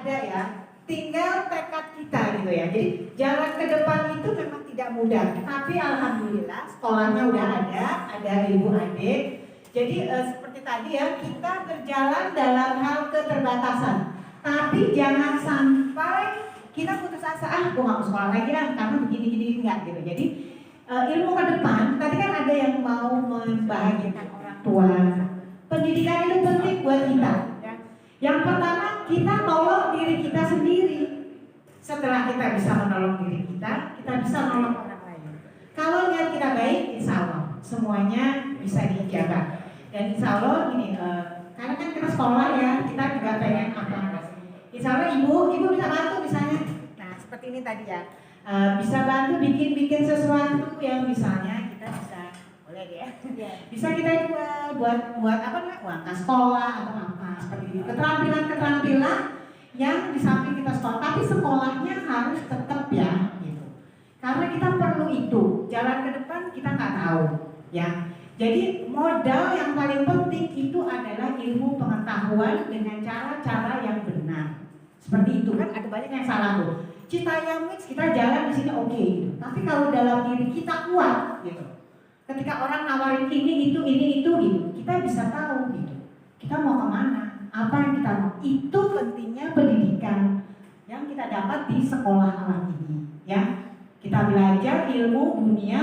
ada ya, tinggal tekad kita gitu ya. Jadi jalan ke depan itu memang tidak mudah. Tapi alhamdulillah sekolahnya udah ada ibu adik. Jadi seperti tadi ya, kita berjalan dalam hal keterbatasan. Tapi jangan sampai kita putus asa, gue gak mau sekolah lagi karena begini-gini enggak gitu. Jadi ilmu ke depan, tadi kan ada yang mau membahagiakan orang tua. Pendidikan itu penting buat kita. Ya. Yang pertama, kita tolong diri kita sendiri. Setelah kita bisa menolong diri kita bisa menolong orang lain. Kalau niat kita baik, insya Allah semuanya bisa dijaga. Dan insya Allah ini, karena kan kita sekolah ya, kita juga pengen apa? Insya Allah ibu bisa bantu misalnya. Nah seperti ini tadi ya. Bisa bantu bikin sesuatu yang misalnya kita bisa boleh ya bisa kita jual buat uang sekolah atau apa seperti ini keterampilan yang di samping kita sekolah tapi sekolahnya harus tetap ya gitu karena kita perlu itu jalan ke depan kita nggak tahu ya jadi modal yang paling penting itu adalah ilmu pengetahuan dengan cara-cara yang benar seperti itu kan ada banyak yang salah tuh Citayam Mix kita jalan di sini oke gitu. Tapi kalau dalam diri kita kuat gitu. Ketika orang nawarin ini itu gitu, kita bisa tahu gitu. Kita mau kemana? Apa yang kita mau? Itu pentingnya pendidikan yang kita dapat di sekolah alam ini. Ya, kita belajar ilmu dunia,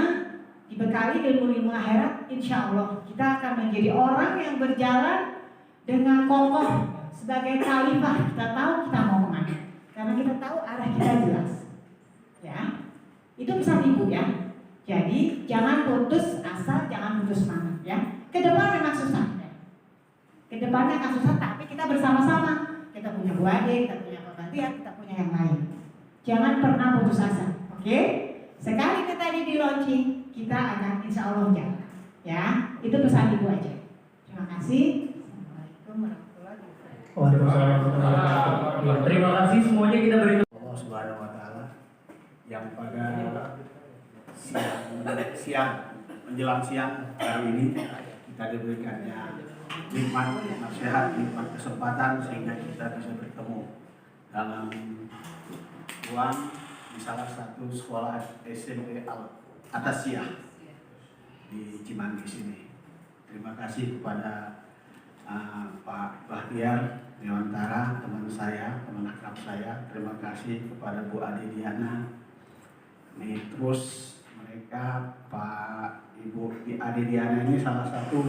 dibekali ilmu akhirat. Insya Allah kita akan menjadi orang yang berjalan dengan kokoh sebagai khalifah. Kita tahu kita mau kemana. Karena kita tahu arah kita jelas, ya. Itu pesan ibu ya. Jadi jangan putus asa, jangan putus semangat ya. Kedepan memang susah. Kedepannya akan susah, tapi kita bersama-sama. Kita punya Bu Ade, kita punya Pak Gantian, kita punya yang lain. Jangan pernah putus asa, oke? Sekali kita di launching, kita akan insya Allah jalan. Ya, itu pesan ibu aja. Terima kasih. Assalamualaikum warahmatullahi wabarakatuh. Waalaikumsalam warahmatullahi wabarakatuh. Terima kasih semuanya kita beri Allah Subhanahu wa taala yang pada siang menjelang siang hari ini kita diberikannya nikmat nasihat, nikmat kesempatan sehingga kita bisa bertemu dalam ruang di salah satu sekolah SMP Al-Atasiyah di Cimanggis ini. Terima kasih kepada Pak Bahtiar Dewantara, teman saya, teman akrab saya. Terima kasih kepada Bu Adi Diana. Ini terus mereka Pak Ibu Ade Diana ini salah satu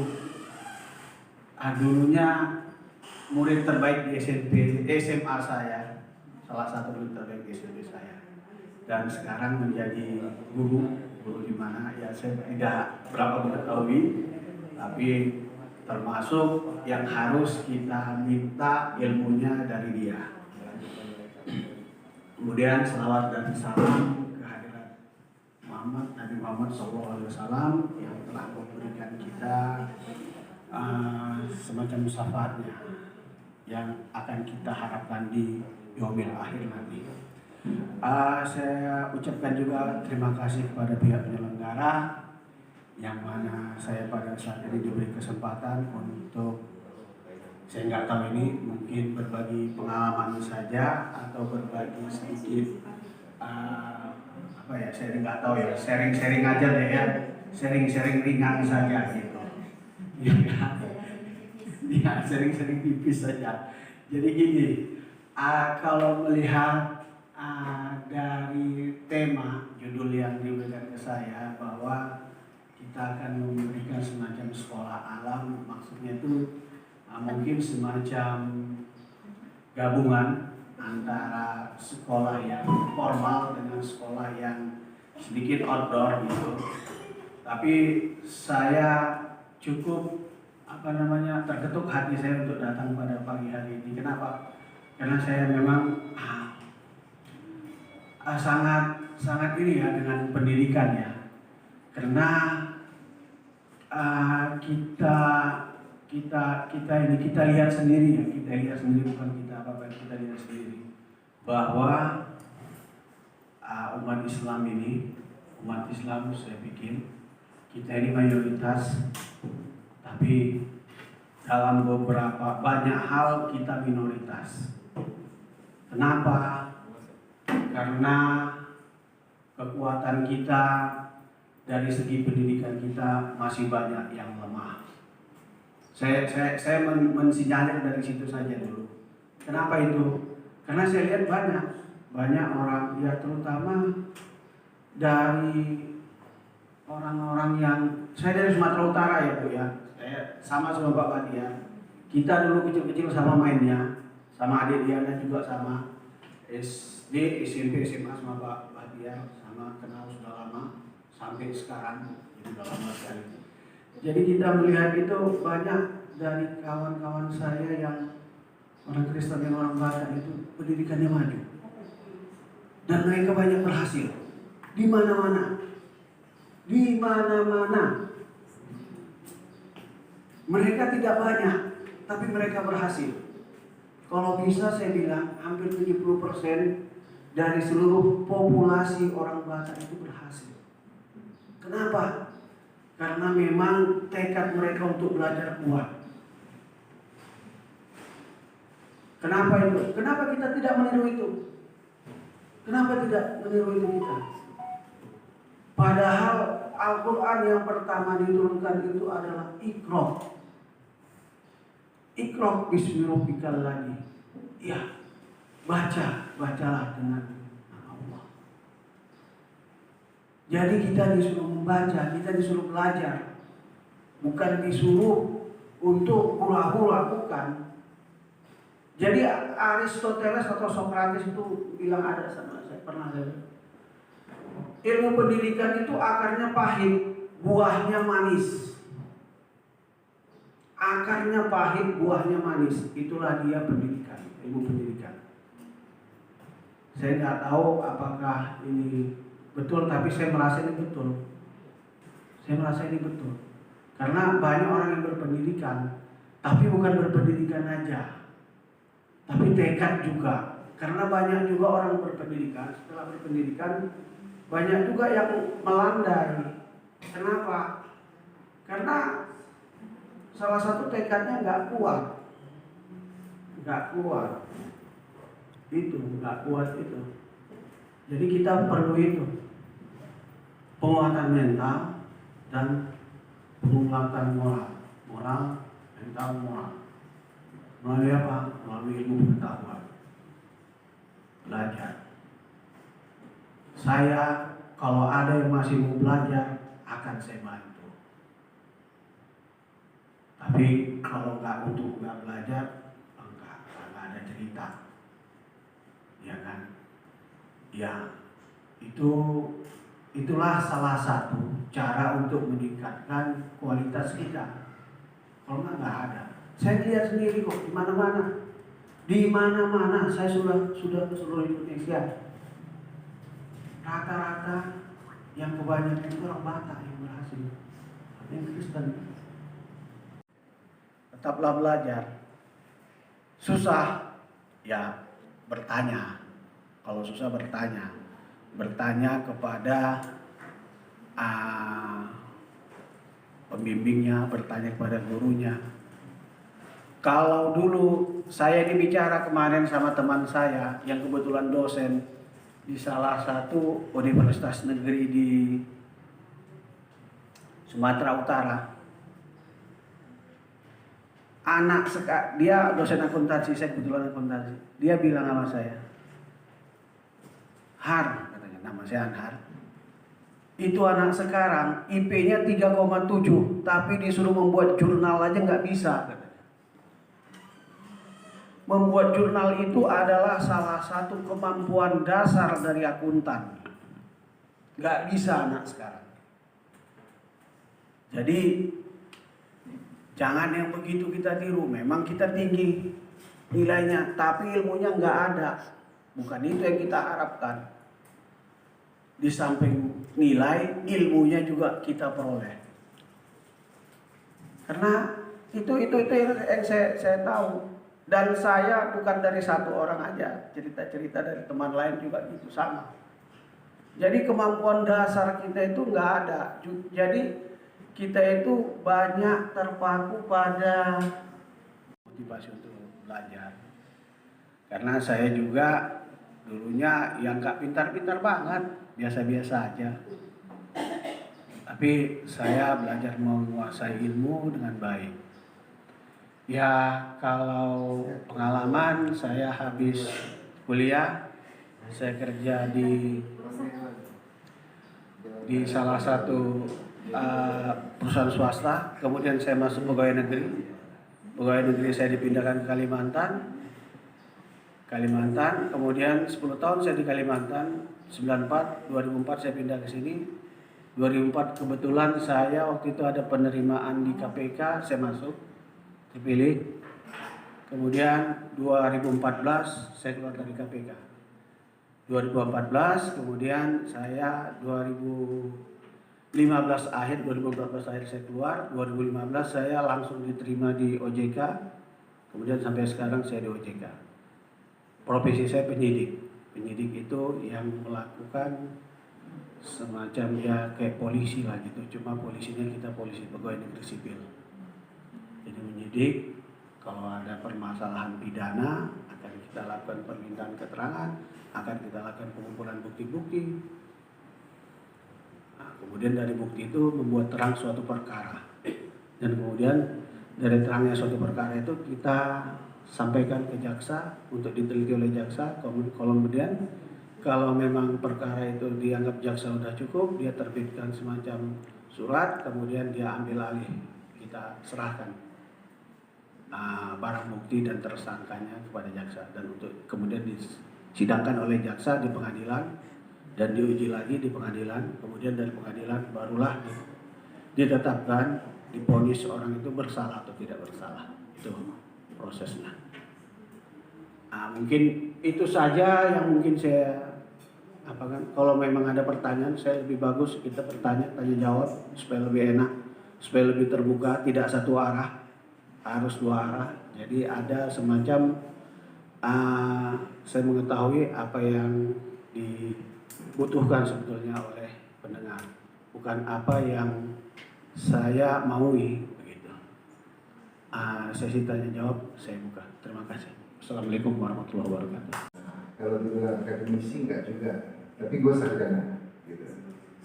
dulunya murid terbaik di SMA saya, salah satu murid terbaik di SMP saya, dan sekarang menjadi guru di mana ya saya tidak berapa mengetahui, tapi termasuk yang harus kita minta ilmunya dari dia. Kemudian selawat dan salam kehadirat Nabi Muhammad SAW yang telah memberikan kita semacam syafaatnya yang akan kita harapkan di yaumil akhir nanti. Saya ucapkan juga terima kasih kepada pihak penyelenggara yang mana saya pada saat ini diberi kesempatan untuk, saya nggak tahu ini mungkin berbagi pengalaman saja atau berbagi sedikit saya nggak tahu ya, sharing aja deh ya, sharing ringan saja gitu. Ya, sharing tipis saja. Jadi gini, kalau melihat dari tema judul yang diberikan ke saya bahwa kita akan memberikan semacam sekolah alam, maksudnya itu mungkin semacam gabungan antara sekolah yang formal dengan sekolah yang sedikit outdoor gitu. Tapi saya cukup terketuk hati saya untuk datang pada pagi hari ini. Kenapa? Karena saya memang sangat ini ya dengan pendidikan ya. Karena kita lihat sendiri ya, bukan kita apa-apa, kita lihat sendiri bahwa umat Islam saya pikir kita ini mayoritas, tapi dalam banyak hal kita minoritas. Kenapa? Karena kekuatan kita dari segi pendidikan kita masih banyak yang lemah. Saya mensinyalir dari situ saja dulu. Kenapa itu? Karena saya lihat banyak orang, ya terutama dari orang-orang yang, saya dari Sumatera Utara ya Bu ya, saya sama Pak Badia. Kita dulu kecil-kecil sama mainnya, sama adik Diana juga sama, SD, SMP, SMA sama Pak Badia, sama kenal sudah lama sampai sekarang, jadi sudah lama sekali. Jadi kita melihat itu banyak dari kawan-kawan saya yang orang Kristen dan orang Batak itu pendidikannya maju, dan mereka banyak berhasil di mana-mana. Mereka tidak banyak, tapi mereka berhasil. Kalau bisa saya bilang hampir 70% dari seluruh populasi orang Batak itu berhasil. Kenapa? Karena memang tekad mereka untuk belajar kuat. Kenapa itu? Kenapa kita tidak meniru itu? Kenapa tidak meniru itu kita? Padahal Al-Quran yang pertama diturunkan itu adalah Iqra. Iqra bismi rabbikal ladzi. Ya, bacalah dengan nama Allah. Jadi kita disuruh membaca, kita disuruh belajar. Bukan disuruh untuk hura-hura, bukan. Jadi Aristoteles atau Socrates itu bilang, ada sama saya pernah lihat. Ilmu pendidikan itu akarnya pahit, buahnya manis. Akarnya pahit, buahnya manis. Itulah dia pendidikan, ilmu pendidikan. Saya nggak tahu apakah ini betul, tapi saya merasa ini betul. Karena banyak orang yang berpendidikan, tapi bukan berpendidikan aja, tapi tekad juga. Karena banyak juga orang berpendidikan, setelah berpendidikan banyak juga yang melandai. Kenapa? Karena salah satu tekadnya nggak kuat. Nggak kuat itu. Jadi kita perlu itu, penguatan mental dan penguatan moral, mental, moral. Melalui apa? Melalui ilmu pengetahuan. Belajar. Saya kalau ada yang masih mau belajar akan saya bantu. Tapi kalau nggak belajar, nggak ada cerita, ya kan? Ya itulah salah satu cara untuk meningkatkan kualitas kita. Kalau nggak ada. Saya lihat sendiri kok di mana-mana saya sudah ke seluruh Indonesia. Rata-rata yang kebanyakan itu orang Batak yang berhasil, yang Kristen. Tetaplah belajar. Susah, ya bertanya. Kalau susah bertanya kepada pembimbingnya, bertanya kepada gurunya. Kalau dulu saya ini bicara kemarin sama teman saya yang kebetulan dosen di salah satu universitas negeri di Sumatera Utara. Dia dosen akuntansi, saya kebetulan akuntansi. Dia bilang sama saya, Har, katanya, nama saya Anhar. Itu anak sekarang IP-nya 3,7, tapi disuruh membuat jurnal aja nggak bisa, katanya. Membuat jurnal itu adalah salah satu kemampuan dasar dari akuntan. Nggak bisa anak sekarang. Jadi jangan yang begitu kita tiru. Memang kita tinggi nilainya, tapi ilmunya nggak ada. Bukan itu yang kita harapkan. Di samping nilai, ilmunya juga kita peroleh. Karena itu yang saya tahu. Dan saya bukan dari satu orang aja, cerita-cerita dari teman lain juga itu sama. Jadi kemampuan dasar kita itu nggak ada. Jadi kita itu banyak terpaku pada motivasi untuk belajar. Karena saya juga dulunya yang nggak pintar-pintar banget, biasa-biasa aja. Tapi saya belajar menguasai ilmu dengan baik. Ya, kalau pengalaman saya habis kuliah, saya kerja di salah satu perusahaan swasta, kemudian saya masuk pegawai negeri. Pegawai negeri saya dipindahkan ke Kalimantan, kemudian 10 tahun saya di Kalimantan, 2004 saya pindah ke sini. 2004 kebetulan saya waktu itu ada penerimaan di KPK, saya masuk, terpilih. Kemudian 2014 saya keluar dari KPK. 2014 kemudian saya 2015 akhir saya keluar. 2015 saya langsung diterima di OJK. Kemudian sampai sekarang saya di OJK. Profesi saya penyidik. Penyidik itu yang melakukan semacam ya kayak polisi lah gitu. Cuma polisinya kita polisi pegawai negeri sipil. Jadi menyidik, kalau ada permasalahan pidana akan kita lakukan permintaan keterangan, akan kita lakukan pengumpulan bukti-bukti. Nah, kemudian dari bukti itu membuat terang suatu perkara, dan kemudian dari terangnya suatu perkara itu kita sampaikan ke jaksa untuk diteliti oleh jaksa. Kemudian kalau memang perkara itu dianggap jaksa sudah cukup, dia terbitkan semacam surat, kemudian dia ambil alih, kita serahkan barang bukti dan tersangkanya kepada jaksa, dan untuk kemudian disidangkan oleh jaksa di pengadilan dan diuji lagi di pengadilan. Kemudian dari pengadilan barulah ditetapkan, divonis orang itu bersalah atau tidak bersalah. Itu prosesnya. Mungkin itu saja yang mungkin saya kalau memang ada pertanyaan, saya lebih bagus kita tanya jawab supaya lebih enak, supaya lebih terbuka, tidak satu arah, harus dua arah. Jadi ada semacam saya mengetahui apa yang dibutuhkan sebetulnya oleh pendengar, bukan apa yang saya maui begitu. Sesi tanya jawab saya buka. Terima kasih. Assalamualaikum warahmatullahi wabarakatuh. Kalau dibilang akademisi enggak juga, tapi gue sarjana, gitu,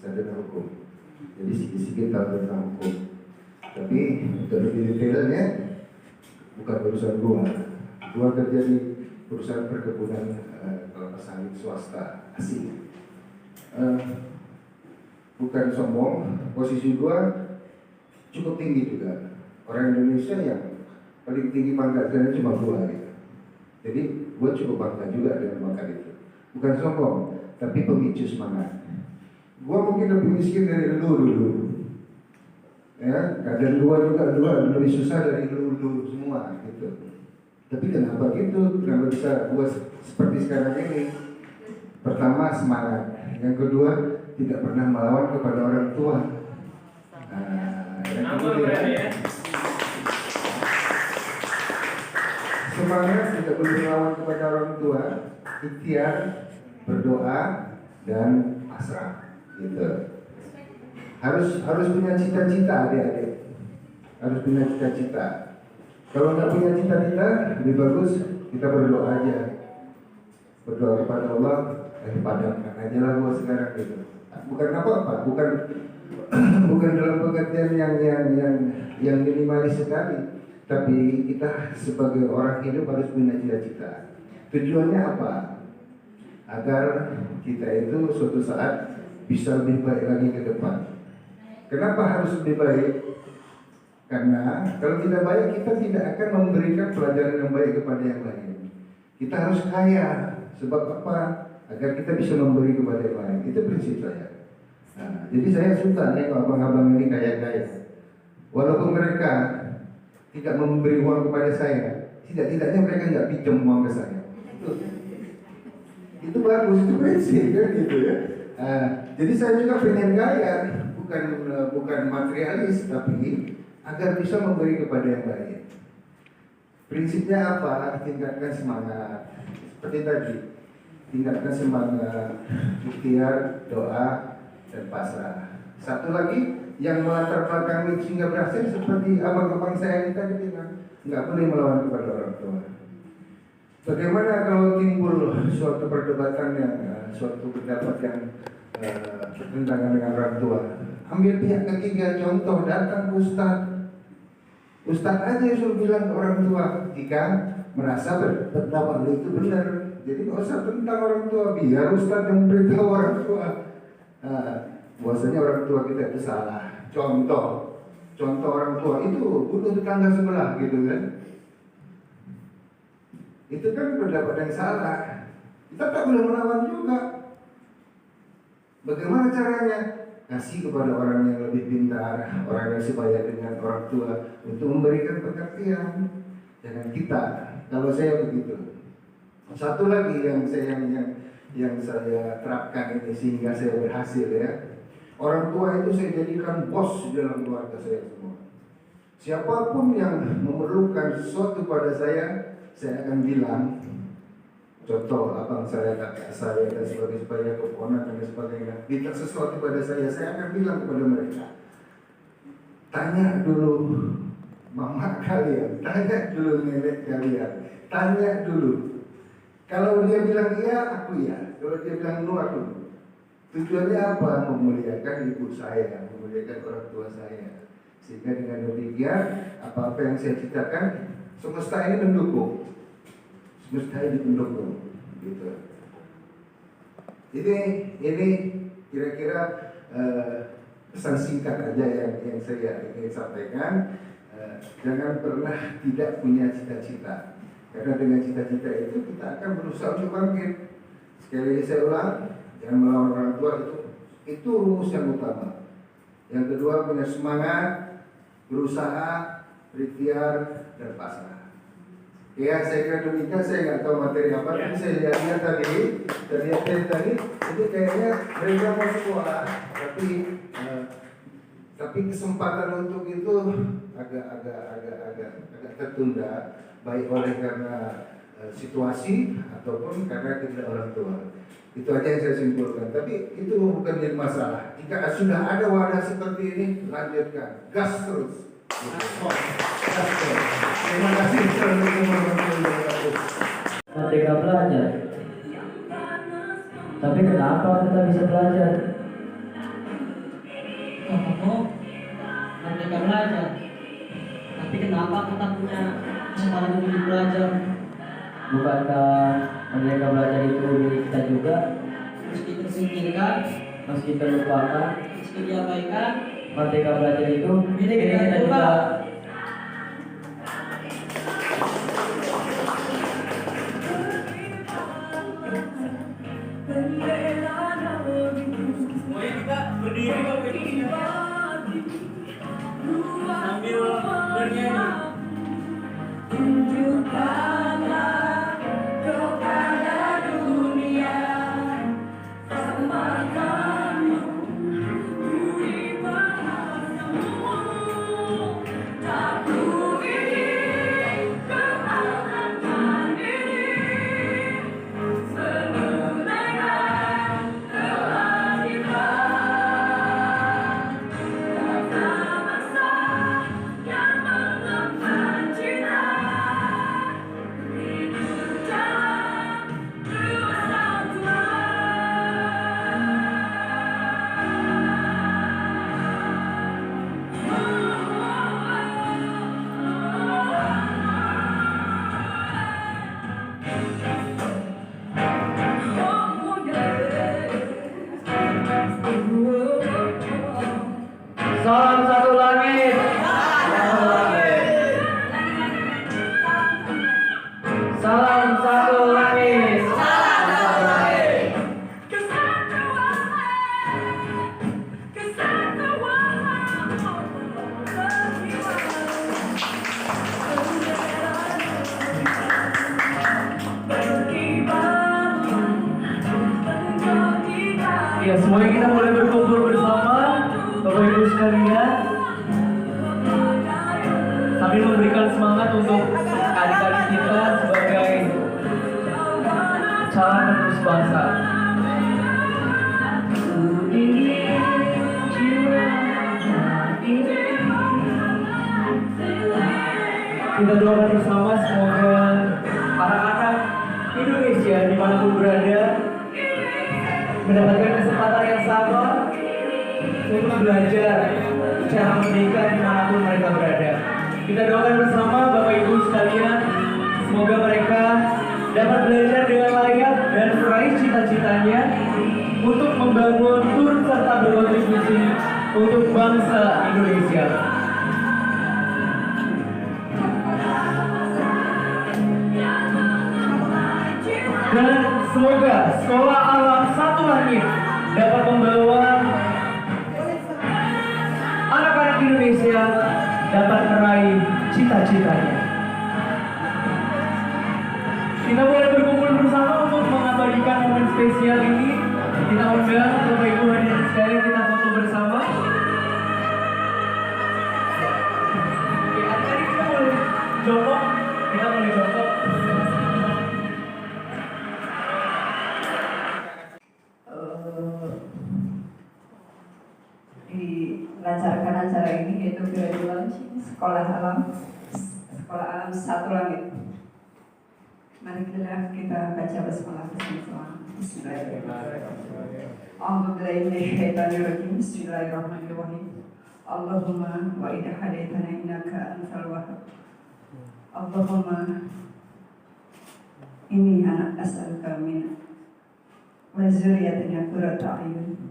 sarjana hukum. Jadi sedikit tahu tentang hukum. Tapi untuk lebih detailnya bukan urusan gue. Gue kerja di perusahaan perkebunan kelapa sawit swasta asing. bukan sombong. Posisi gue cukup tinggi juga. Orang Indonesia yang paling tinggi pangkat saya cuma 2 gitu. Jadi gue cukup bangga juga dengan pangkat itu. Bukan sombong, tapi pemicu semangat. Gue mungkin lebih miskin dari lu dulu. Ya, keadaan gue juga lebih susah dari lu semua gitu. Tapi kenapa gitu? Kenapa bisa gue seperti sekarang ini? Pertama semangat, yang kedua tidak pernah melawan kepada orang tua. Yang kedua, semangat tidak boleh melawan kepada orang tua, ikhtiar, berdoa dan pasrah, gitu. Harus punya cita-cita adik-adik, harus punya cita-cita. Kalau nggak punya cita-cita, lebih bagus kita berdoa aja, berdoa kepada Allah. Padamkan aja lah gua sekarang gitu. Bukan apa-apa, bukan dalam pengertian yang minimalis sekali, tapi kita sebagai orang hidup harus punya cita-cita. Tujuannya apa? Agar kita itu suatu saat bisa lebih baik lagi ke depan. Kenapa harus lebih baik? Karena kalau tidak baik, kita tidak akan memberikan pelajaran yang baik kepada yang lain. Kita harus kaya. Sebab apa? Agar kita bisa memberi kepada yang lain. Itu prinsip saya. Nah, jadi saya suka nengok abang-abang ini kaya-kaya. Walaupun mereka tidak memberi uang kepada saya, tidak-tidaknya mereka nggak pinjam uang ke saya. Itu bagus, itu prinsip kan gitu ya. Jadi saya juga pengen kaya, bukan materialis, tapi agar bisa memberi kepada yang lain. Prinsipnya apa? Tingkatkan semangat. Seperti tadi, tingkatkan semangat, ikhtiar, doa, dan pasrah. Satu lagi yang melatar belakangi sehingga berhasil seperti abang-abang saya ini tadi bilang, nggak boleh melawan kepada orang tua. Bagaimana kalau timbul suatu perdebatan yang suatu pendapat yang bertentangan dengan orang tua? Ambil pihak ketiga, contoh datang Ustadz aja suruh bilang ke orang tua jika merasa pendapat itu benar. Jadi nggak usah tentang orang tua, biar Ustadz yang memberitahu orang tua. Bahwasanya orang tua kita itu salah. Contoh orang tua itu bunuh tetangga sebelah gitu kan. Itu kan pendapat yang salah. Kita tak boleh melawan juga. Bagaimana caranya? Kasih kepada orang yang lebih pintar, orang yang sebaya dengan orang tua untuk memberikan pengertian. Jangan kita. Kalau saya begitu. Satu lagi yang saya terapkan ini sehingga saya berhasil ya. Orang tua itu saya jadikan bos di dalam keluarga saya semua. Siapapun yang memerlukan sesuatu pada saya akan bilang. Contoh, abang saya, kakak saya, dan sebagainya, keponakan dan sebagainya. Minta sesuatu pada saya akan bilang kepada mereka. Tanya dulu mama kalian, tanya dulu nenek kalian, tanya dulu. Kalau dia bilang iya, aku iya. Kalau dia bilang no, aku no. Tujuannya apa? Memuliakan ibu saya, memuliakan orang tua saya. Sehingga dengan demikian, apa-apa yang saya ciptakan, semesta ini mendukung. Semesta ini mendukung. Gitu. Ini kira-kira pesan singkat aja yang saya ingin sampaikan. Jangan pernah tidak punya cita-cita. Karena dengan cita-cita itu kita akan berusaha untuk bangkit. Sekali lagi saya ulang, jangan melawan orang tua itu rumus yang utama. Yang kedua, punya semangat, berusaha, berikhtiar, dan pasrah. Ya, saya kira demikian. Saya nggak tahu materi apa, tapi saya lihat tadi, jadi kayaknya mereka mau sekolah, tapi kesempatan untuk itu agak tertunda, baik oleh karena situasi ataupun karena tidak orang tua. Itu aja yang saya simpulkan. Tapi itu bukan jadi masalah. Jika sudah ada wadah seperti ini, lanjutkan, gas terus. Terima kasih. Merdeka belajar. Tapi kenapa kita bisa belajar? Merdeka belajar. Tapi kenapa kita punya kesempatan untuk belajar? Bukankah merdeka belajar itu milik kita juga? Terus kita singkirkan meski terlupakan, meski diabaikan, merdeka belajar itu milik kita juga. Semuanya kita berdiri Bapak Ibu sambil bernyanyi. Tunjukkanlah kepada dunia semakanmu budi bahasamu. Tak ku ingin keangatan ini senunaikan kewajiban. Kata masa yang mengemban cinta hidup dalam salam satu langit. Salam satu langit. Ya, semuanya kita mulai berkumpul bersama Bapak Ibu sekalian, sambil memberikan semangat untuk adik-adik kita sebagai calon penerus bangsa. Kita doakan bersama semoga anak-anak Indonesia dimanapun berada mendapatkan kesempatan yang sama untuk belajar secara merdeka dimanapun mereka berada. Kita doakan bersama Bapak Ibu sekalian, semoga mereka dapat belajar dengan layak dan meraih cita-citanya untuk membangun turut serta berkontribusi untuk bangsa Indonesia. Dan semoga Sekolah Alam Satu Langit dapat membawa anak-anak Indonesia dapat meraih cita-citanya. Kita boleh berkumpul bersama untuk mengabadikan momen spesial ini. Kita undang Bapak Ibu hadirin sekalian, kita foto bersama. Oke, adik-adik kita boleh jongkok. Kita boleh jongkok. Dilancarkan acara ini yaitu graduation Sekolah Alam Satu Langit. Mari kita baca basmalah bersama. Bismillahirrahmanirrahim. A'udzubillahi minasyaitonirrajim. Bismillahirrahmanirrahim. Allahumma wa idza hadaitana innaka antal wahhab. Allahumma inni ana as'aluka min wa zurriyatina qurrata a'yun.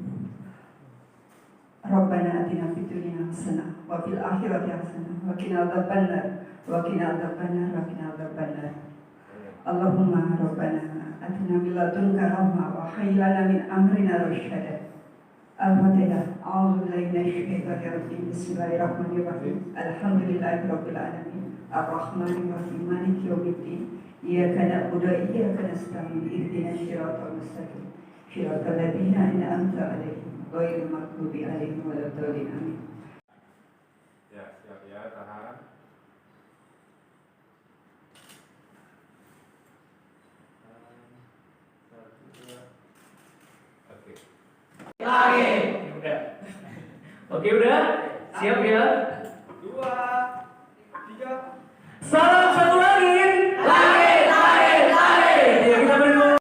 Rabbana atina fid dunya hasanah wa fil akhirati hasanah wa qina adzabannar wa qina adzabannar wa qina adzabannar. Allahumma rabbana atina min ladunka rahmah wa hayyi lana min amrina rasyada. Al-Fatihah. A'udzu billahi minasy syaithanir rajim. Bismillahirrahmanirrahim. Alhamdulillahi rabbil alamin. Ar-Rahmanir Rahim. Maliki yaumiddin. Iyyaka na'budu wa iyyaka nasta'in. Ihdinas siratal mustaqim. Siratal ladzina an'amta 'alaihim ghairil maghdubi 'alaihim waladdallin. Amin. Ya, siap ya, tahan. Oke. Oke, udah. Siap ya? 2